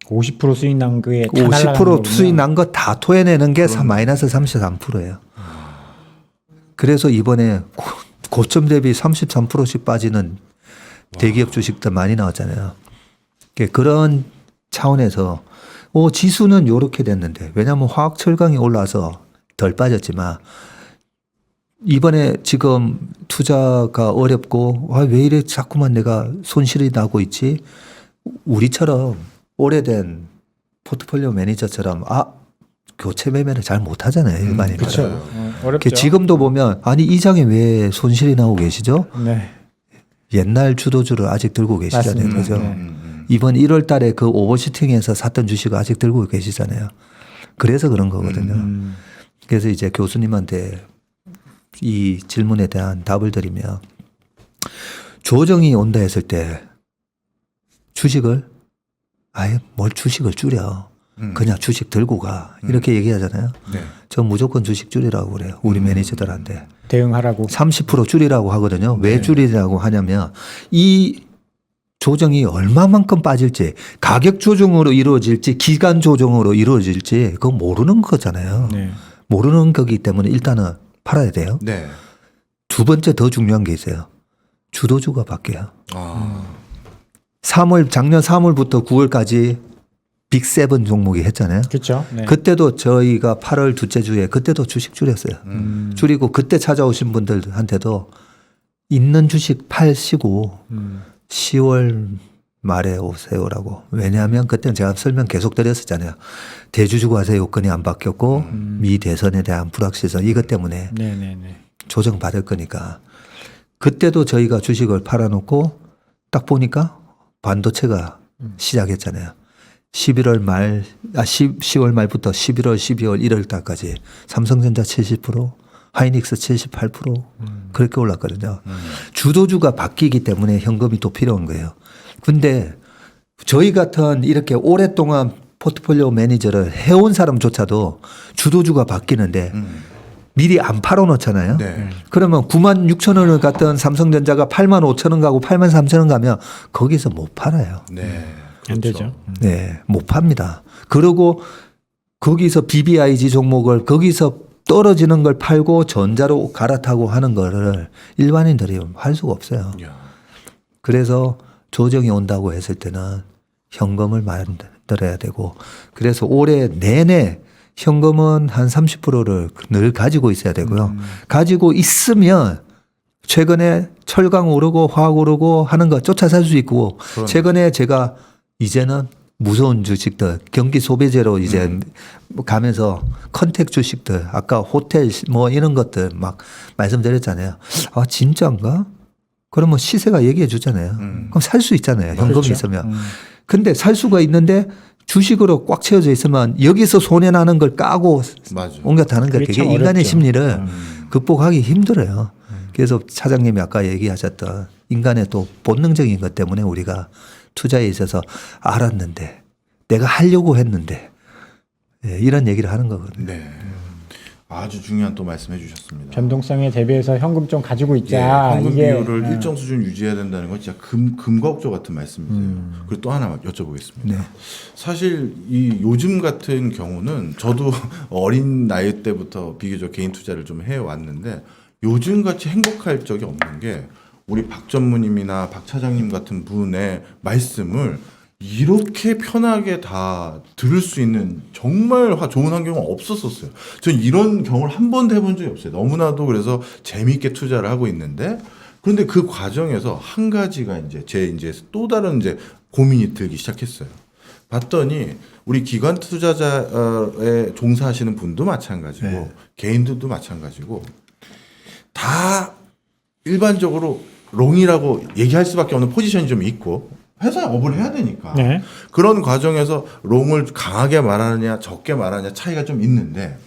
50% 수익 난 그에 50% 수익 난 거 다 토해내는 게 마이너스 33%예요. 그래서 이번에 고점 대비 33%씩 빠지는 대기업 주식들 많이 나왔잖아요. 그런 차원에서 지수는 이렇게 됐는데 왜냐하면 화학 철강이 올라서 덜 빠졌지만 이번에 지금 투자가 어렵고 왜 이래 자꾸만 내가 손실이 나고 있지? 우리처럼 오래된 포트폴리오 매니저처럼 교체 매매를 잘 못하잖아요. 일반인은. 그렇죠. 어렵죠. 지금도 보면 아니 이 장에 왜 손실이 나고 계시죠? 네. 옛날 주도주를 아직 들고 계시잖아요. 맞습니다. 그죠? 네. 이번 1월 달에 그 오버슈팅에서 샀던 주식을 아직 들고 계시잖아요. 그래서 그런 거거든요. 그래서 이제 교수님한테 이 질문에 대한 답을 드리면 조정이 온다 했을 때 주식을 아예 뭘 주식을 줄여. 그냥 주식 들고 가. 이렇게 얘기하잖아요. 네. 저 무조건 주식 줄이라고 그래요. 우리 매니저들한테. 대응하라고. 30% 줄이라고 하거든요. 왜 줄이라고 하냐면 이 조정이 얼마만큼 빠질지 가격 조정으로 이루어질지 기간 조정으로 이루어질지 그건 모르는 거잖아요. 네. 모르는 거기 때문에 일단은 팔아야 돼요. 네. 두 번째 더 중요한 게 있어요. 주도주가 바뀌어요. 아. 작년 3월부터 9월까지 빅7 종목이 했잖아요. 그렇죠. 네. 그때도 저희가 8월 둘째 주에 그때도 주식 줄였어요. 줄이고 그때 찾아오신 분들한테도 있는 주식 팔시고 10월 말에 오세요라고. 왜냐하면 그때는 제가 설명 계속 드렸었잖아요. 대주주 과세 요건이 안 바뀌었고 미 대선에 대한 불확실성 이것 때문에 네네네. 조정 받을 거니까 그때도 저희가 주식을 팔아놓고 딱 보니까 반도체가 시작했잖아요. 10월 말부터 11월, 12월, 1월 달까지 삼성전자 70%, 하이닉스 78% 그렇게 올랐거든요. 주도주가 바뀌기 때문에 현금이 또 필요한 거예요. 근데 저희 같은 이렇게 오랫동안 포트폴리오 매니저를 해온 사람조차도 주도주가 바뀌는데 미리 안 팔아놓잖아요. 네. 그러면 9만 6천 원을 갔던 삼성전자가 8만 5천 원 가고 8만 3천 원 가면 거기서 못 팔아요. 네. 안 그렇죠. 되죠. 네, 못 팝니다. 그리고 거기서 BBIG 종목을 거기서 떨어지는 걸 팔고 전자로 갈아타고 하는 거를 일반인들이 할 수가 없어요. 야. 그래서 조정이 온다고 했을 때는 현금을 만들어야 되고 그래서 올해 내내 현금은 한 30%를 늘 가지고 있어야 되고요. 가지고 있으면 최근에 철강 오르고 화학 오르고 하는 거 쫓아 살 수 있고 최근에 제가 이제는 무서운 주식들 경기 소비재로 이제 가면서 컨택 주식들 아까 호텔 뭐 이런 것들 막 말씀드렸잖아요. 아 진짜인가? 그러면 시세가 얘기해 주잖아요. 그럼 살 수 있잖아요. 현금이 그렇죠. 있으면. 근데 살 수가 있는데 주식으로 꽉 채워져 있으면 여기서 손해나는 걸 까고 맞아. 옮겨 타는 게 그게 되게 참 인간의 어렵죠. 심리를 극복하기 힘들어요. 그래서 차장님이 아까 얘기하셨던 인간의 또 본능적인 것 때문에 우리가 투자에 있어서 알았는데 내가 하려고 했는데 예, 이런 얘기를 하는 거거든요. 네. 아주 중요한 또 말씀해 주셨습니다. 변동성에 대비해서 현금 좀 가지고 예, 있자. 현금 이게 비율을 일정 수준 유지해야 된다는 건 진짜 금과 옥조 같은 말씀이세요. 그리고 또 하나 여쭤보겠습니다. 네. 사실 이 요즘 같은 경우는 저도 어린 나이 때부터 비교적 개인 투자를 좀 해왔는데 요즘 같이 행복할 적이 없는 게 우리 박 전무님이나 박 차장님 같은 분의 말씀을 이렇게 편하게 다 들을 수 있는 정말 좋은 환경은 없었었어요. 전 이런 경험을 한 번도 해본 적이 없어요. 너무나도 그래서 재미있게 투자를 하고 있는데 그런데 그 과정에서 한 가지가 이제 또 다른 고민이 들기 시작했어요. 봤더니 우리 기관 투자자에 종사하시는 분도 마찬가지고 네. 개인들도 마찬가지고 다 일반적으로 롱이라고 얘기할 수밖에 없는 포지션이 좀 있고 회사에 업을 해야 되니까 네. 그런 과정에서 롱을 강하게 말하느냐 적게 말하느냐 차이가 좀 있는데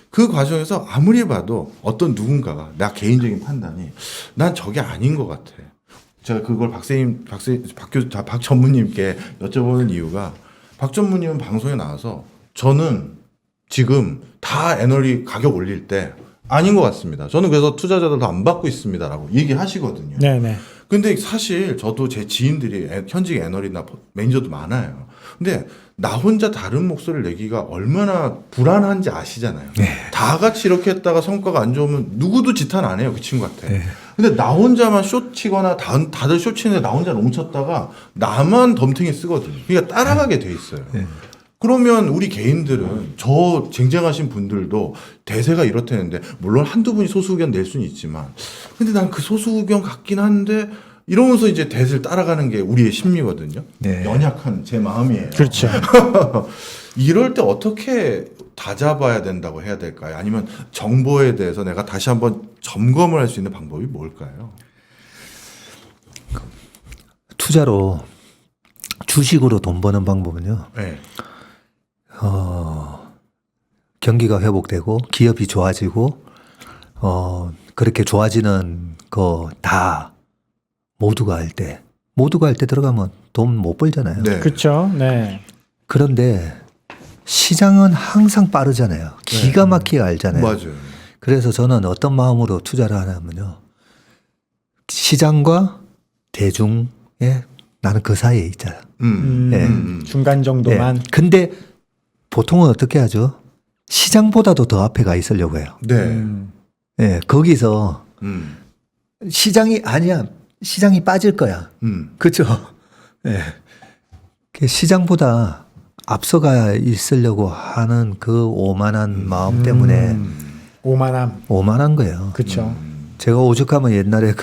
그 과정에서 아무리 봐도 어떤 누군가가 나 개인적인 판단이 난 저게 아닌 것 같아. 제가 그걸 박 전무님께 여쭤보는 이유가 박 전무님은 방송에 나와서 저는 지금 다 애널리 가격 올릴 때 아닌 것 같습니다. 저는 그래서 투자자들도 안 받고 있습니다라고 얘기하시거든요. 네네. 근데 사실 저도 제 지인들이 현직 애널이나 매니저도 많아요. 근데 나 혼자 다른 목소리를 내기가 얼마나 불안한지 아시잖아요. 다 같이 이렇게 했다가 성과가 안 좋으면 누구도 지탄 안 해요. 그 친구한테. 근데 나 혼자만 쇼 치거나 다들 쇼 치는데 나 혼자 롱 쳤다가 나만 덤탱이 쓰거든요. 그러니까 따라가게 돼 있어요. 그러면 우리 개인들은 저 쟁쟁하신 분들도 대세가 이렇다는데 물론 한두 분이 소수 의견 낼 수는 있지만 근데 난 그 소수 의견 같긴 한데 이러면서 이제 대세를 따라가는 게 우리의 심리거든요. 네. 연약한 제 마음이에요. 그렇죠. 이럴 때 어떻게 다잡아야 된다고 해야 될까요? 아니면 정보에 대해서 내가 다시 한번 점검을 할 수 있는 방법이 뭘까요? 투자로 주식으로 돈 버는 방법은요. 네. 경기가 회복되고 기업이 좋아지고 그렇게 좋아지는 거 다 모두가 할 때 들어가면 돈 못 벌잖아요. 네. 그렇죠. 네. 그런데 시장은 항상 빠르잖아요. 기가 막히게 알잖아요. 맞아요. 그래서 저는 어떤 마음으로 투자를 하냐면요. 시장과 대중의 나는 그 사이에 있잖아. 네. 중간 정도만. 네. 근데 보통은 어떻게 하죠? 시장보다도 더 앞에 가 있으려고 해요. 네. 네, 거기서 음. 시장이 아니야. 시장이 빠질 거야. 그렇죠? 네. 시장보다 앞서가 있으려고 하는 그 오만한 마음 때문에 오만한 거예요. 그렇죠. 제가 오죽하면 옛날에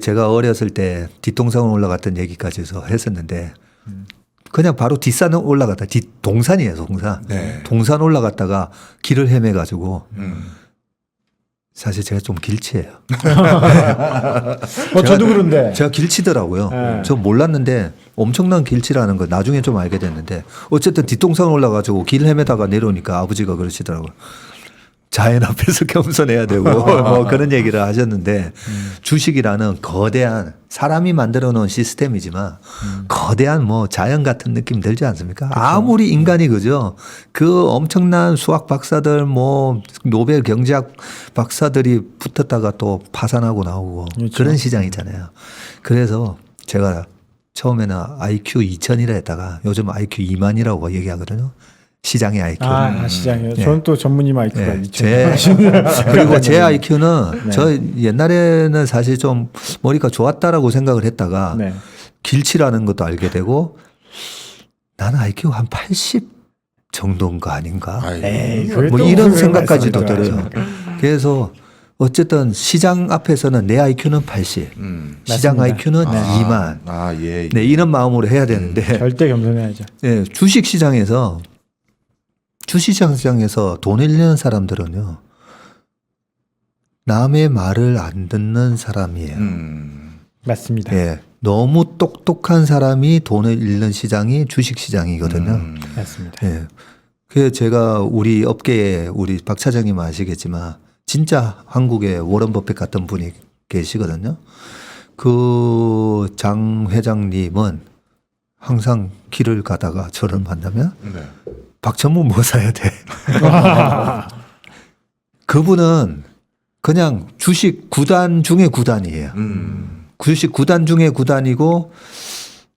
제가 어렸을 때 뒷동산 올라갔던 얘기까지 해서 했었는데 그냥 바로 뒷산 올라갔다. 동산이에요, 동산. 네. 동산 올라갔다가 길을 헤매가지고 사실 제가 좀 길치예요. 저도 그런데. 제가 길치더라고요. 네. 저 몰랐는데 엄청난 길치라는 걸 나중에 좀 알게 됐는데 어쨌든 뒷동산 올라가지고 길 헤매다가 내려오니까 아버지가 그러시더라고요. 자연 앞에서 겸손해야 되고 뭐 그런 얘기를 하셨는데 주식이라는 거대한 사람이 만들어 놓은 시스템이지만 거대한 뭐 자연 같은 느낌 들지 않습니까? 아무리 인간이 그죠? 그 엄청난 수학 박사들 뭐 노벨 경제학 박사들이 붙었다가 또 파산하고 나오고 그렇죠. 그런 시장이잖아요. 그래서 제가 처음에는 IQ 2000이라 했다가 요즘 IQ 2만이라고 얘기하거든요. 시장의 IQ. 시장이요. 네. 저는 또 전문님 IQ가 네, 있죠. 그리고 제 IQ는 네. 저 옛날에는 사실 좀 머리가 좋았다라고 생각을 했다가 네. 길치라는 것도 알게 되고 나는 IQ가 한 80 정도인가 아닌가. 에이, 뭐 또 이런 그걸 생각까지도 말씀을 들어요. 그래서 어쨌든 시장 앞에서는 내 IQ는 80, 시장 맞습니다. IQ는 네. 2만. 예. 네, 이런 마음으로 해야 되는데 절대 겸손해야죠. 네, 주식시장에서 돈을 잃는 사람들은요 남의 말을 안 듣는 사람이에요. 맞습니다. 예, 너무 똑똑한 사람이 돈을 잃는 시장이 주식시장이거든요. 맞습니다. 예, 그래서 제가 우리 업계에 우리 박 차장님 아시겠지만 진짜 한국에 워런 버핏 같은 분이 계시거든요. 그 장 회장님은 항상 길을 가다가 저를 만나면 네. 박천문 뭐 사야 돼? 그분은 그냥 주식 9단 중에 9단이에요. 주식 9단 중에 9단이고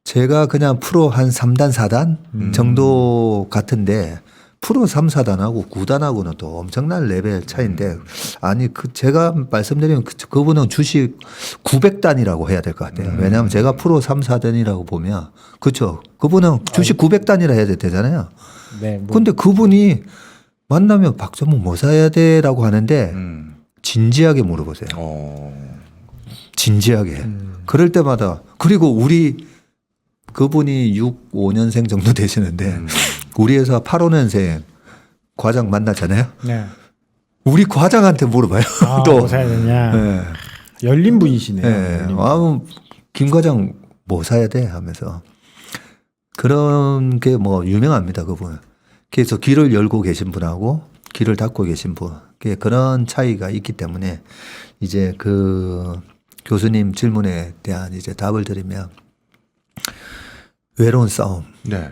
제가 그냥 프로 한 3단, 4단 정도 같은데 프로 3, 4단하고 9단하고는 또 엄청난 레벨 차이인데 아니 그 제가 말씀드리면 그분은 주식 900단이라고 해야 될 것 같아요. 왜냐하면 제가 프로 3, 4단이라고 보면 그렇죠. 그분은 주식 900단이라 해야 되잖아요. 네. 뭐 근데 그분이 만나면 박전문 뭐 사야 돼라고 하는데 진지하게 물어보세요. 진지하게. 그럴 때마다 그리고 우리 그분이 6, 5년생 정도 되시는데 우리 회사 8, 5년생 과장 만나잖아요. 네. 우리 과장한테 물어봐요. 또 뭐 사야 되냐. 예. 열린 분이시네요. 예. 열린 분. 김 과장 뭐 사야 돼 하면서 그런 게 뭐 유명합니다. 그분. 그래서 길을 열고 계신 분하고 길을 닫고 계신 분. 그런 차이가 있기 때문에 이제 그 교수님 질문에 대한 이제 답을 드리면 외로운 싸움. 네.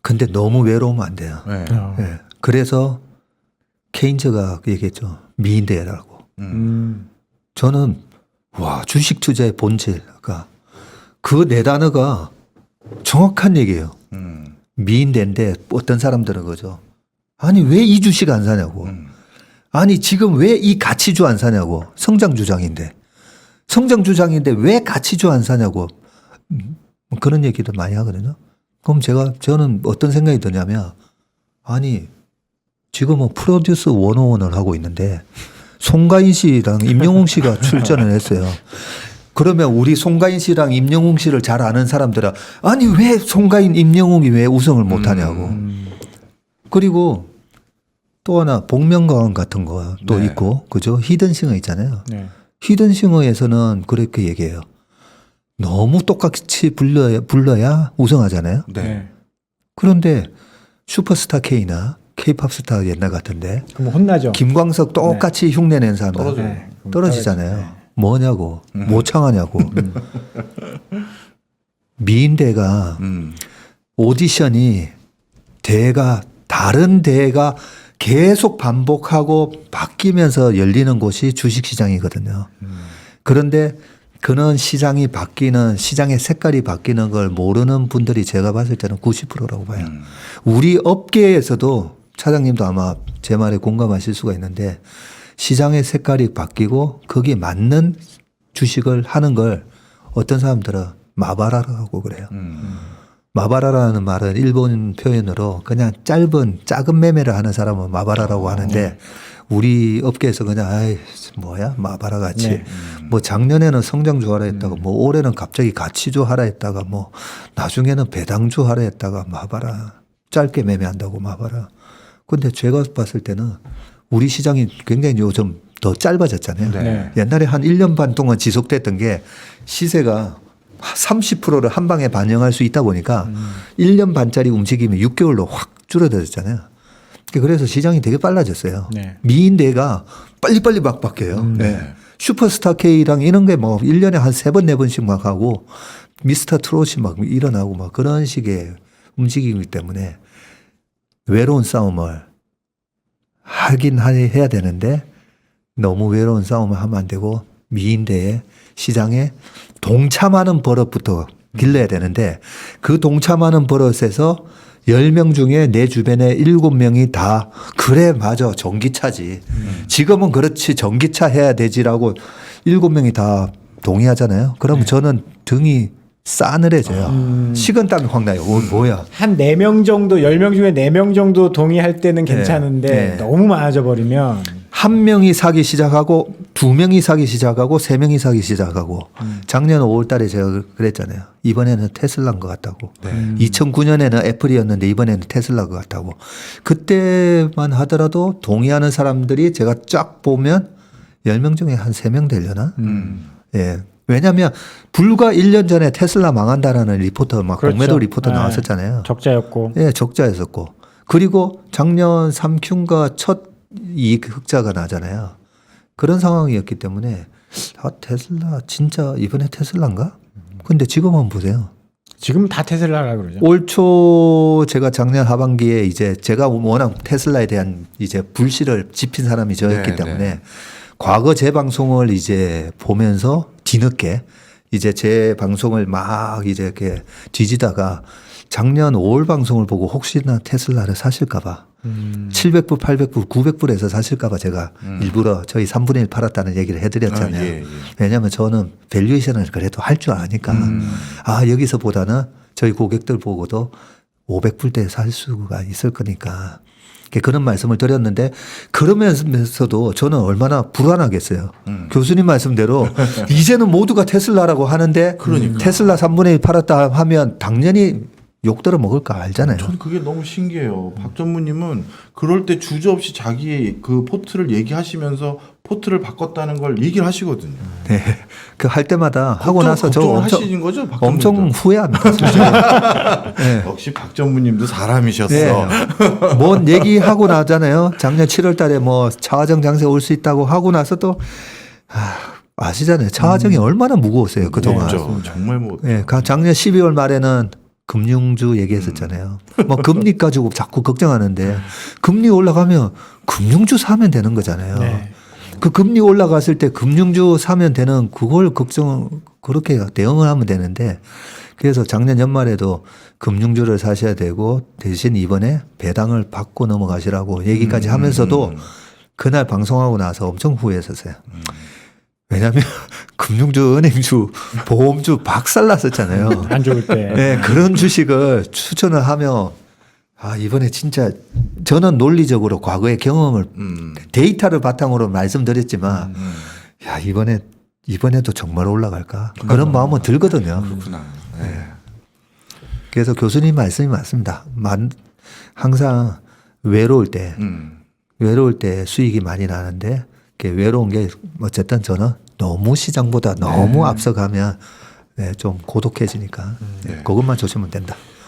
근데 너무 외로우면 안 돼요. 네. 예. 그래서 케인즈가 얘기했죠. 미인대라고. 저는 와 주식 투자의 본질가 그 네 단어가 정확한 얘기예요. 미인대인데 어떤 사람들은 그죠. 아니 왜 이 주식 안 사냐고. 아니 지금 왜 이 가치주 안 사냐고. 성장주장인데 왜 가치주 안 사냐고. 그런 얘기를 많이 하거든요. 그럼 저는 어떤 생각이 드냐면 아니 지금은 프로듀스 101을 하고 있는데 송가인 씨랑 임영웅 씨가 출전을 했어요. 그러면 우리 송가인 씨랑 임영웅 씨를 잘 아는 사람들은 아니 왜 송가인, 임영웅이 왜 우승을 못하냐고. 그리고 또 하나 복면가왕 같은 거 또 네. 있고 그죠? 히든싱어 있잖아요. 네. 히든싱어에서는 그렇게 얘기해요. 너무 똑같이 불러야 우승하잖아요. 네. 그런데 슈퍼스타 K나 K-팝 스타 옛날 같은데 그럼 혼나죠. 김광석 똑같이 흉내낸 사람 떨어져요. 네. 떨어지잖아요. 뭐냐고 모창하냐고. 미인대가 오디션이 다른 대가 계속 반복하고 바뀌면서 열리는 곳이 주식시장이거든요. 그런데 그런 시장이 바뀌는 시장의 색깔이 바뀌는 걸 모르는 분들이 제가 봤을 때는 90%라고 봐요. 우리 업계에서도 차장님도 아마 제 말에 공감하실 수가 있는데 시장의 색깔이 바뀌고 거기에 맞는 주식을 하는 걸 어떤 사람들은 마바라라고 그래요. 마바라라는 말은 일본 표현으로 그냥 작은 매매를 하는 사람은 마바라라고 하는데 우리 업계에서 그냥 아이 뭐야 마바라 같이 네. 뭐 작년에는 성장주 하라 했다가 뭐 올해는 갑자기 가치주 하라 했다가 뭐 나중에는 배당주 하라 했다가 마바라 짧게 매매한다고 마바라. 근데 제가 봤을 때는 우리 시장이 굉장히 요즘 더 짧아졌잖아요. 네. 옛날에 한 1년 반 동안 지속됐던 게 시세가 30%를 한 방에 반영할 수 있다 보니까 1년 반짜리 움직임이 6개월로 확 줄어들었잖아요. 그래서 시장이 되게 빨라졌어요. 네. 미인대가 빨리빨리 막 바뀌어요. 네. 슈퍼스타 K랑 이런 게 뭐 1년에 한 3번, 4번씩 막 하고 미스터 트롯이 막 일어나고 막 그런 식의 움직이기 때문에 외로운 싸움을 하긴 해야 되는데 너무 외로운 싸움을 하면 안 되고 미인대에 시장에 동참하는 버릇부터 길러야 되는데 그 동참하는 버릇에서 10명 중에 내 주변에 7명이 다 그래 맞아 전기차지. 지금은 그렇지 전기차 해야 되지라고 7명이 다 동의하잖아요. 그러면 저는 등이 싸늘해져요. 식은땀이 확 나요. 뭐야. 한 4명 정도 10명 중에 4명 정도 동의할 때는 괜찮은데 네. 너무 많아져 버리면 한 명이 사기 시작하고 2명이 사기 시작하고 3명이 사기 시작하고 작년 5월 달에 제가 그랬잖아요. 이번에는 테슬라인 것 같다고. 2009년에는 애플이었는데 이번에는 테슬라인 것 같다고. 그때만 하더라도 동의하는 사람들이 제가 쫙 보면 10명 중에 한 3명 되려나? 예. 왜냐하면 불과 1년 전에 테슬라 망한다라는 리포터 막 그렇죠. 공매도 리포터 네. 나왔었잖아요. 적자였고. 예, 적자였었고. 그리고 작년 3Q가 첫 이익 흑자가 나잖아요. 그런 상황이었기 때문에 테슬라 진짜 이번에 테슬라인가? 근데 지금 한번 보세요. 지금 다 테슬라라 그러죠. 올 초 제가 작년 하반기에 이제 제가 워낙 테슬라에 대한 이제 불씨를 지핀 사람이 저였기 네, 때문에 네. 과거 제 방송을 이제 보면서 뒤늦게 이제 제 방송을 막 이제 이렇게 뒤지다가 작년 5월 방송을 보고 혹시나 테슬라를 사실까봐 700불, 800불, 900불에서 사실까봐 제가 일부러 저희 3분의 1 팔았다는 얘기를 해드렸잖아요. 예. 왜냐하면 저는 밸류에이션을 그래도 할 줄 아니까 아 여기서보다는 저희 고객들 보고도 500불대에 살 수가 있을 거니까 그런 말씀을 드렸는데 그러면서도 저는 얼마나 불안하겠어요. 교수님 말씀대로 이제는 모두가 테슬라라고 하는데 테슬라 3분의 1 팔았다 하면 당연히 욕 들어 먹을 거 알잖아요. 저는 그게 너무 신기해요. 박 전무님은 그럴 때 주저없이 자기의 그 포트를 얘기하시면서 포트를 바꿨다는 걸 얘기를 하시거든요. 네. 그 할 때마다 하고 나서 저 걱정을 엄청, 하시는 거죠, 박 엄청 전무님도? 후회합니다. 네. 역시 박 전무님도 사람이셨어. 네. 뭔 얘기하고 나잖아요. 작년 7월 달에 뭐 차화정 장세 올 수 있다고 하고 나서 또 아시잖아요. 차화정이 얼마나 무거웠어요. 그동안. 그렇죠. 정말 뭐 네. 작년 12월 말에는 금융주 얘기했었잖아요. 뭐 금리 가지고 자꾸 걱정하는데 금리 올라가면 금융주 사면 되는 거잖아요. 네. 그 금리 올라갔을 때 금융주 사면 되는 그걸 그렇게 대응을 하면 되는데 그래서 작년 연말에도 금융주를 사셔야 되고 대신 이번에 배당을 받고 넘어가시라고 얘기까지 하면서도 그날 방송하고 나서 엄청 후회했었어요. 왜냐하면 금융주, 은행주, 보험주 박살났었잖아요. 안 좋을 때. 네, 그런 주식을 추천을 하며 이번에 진짜 저는 논리적으로 과거의 경험을 데이터를 바탕으로 말씀드렸지만 야 이번에도 정말 올라갈까 그런 마음은 들거든요. 그렇구나. 네. 그래서 교수님 말씀이 맞습니다. 항상 외로울 때 수익이 많이 나는데 외로운 게 어쨌든 저는 너무 시장보다 너무 앞서가면 좀 고독해지니까 그것만 조심하면 된다.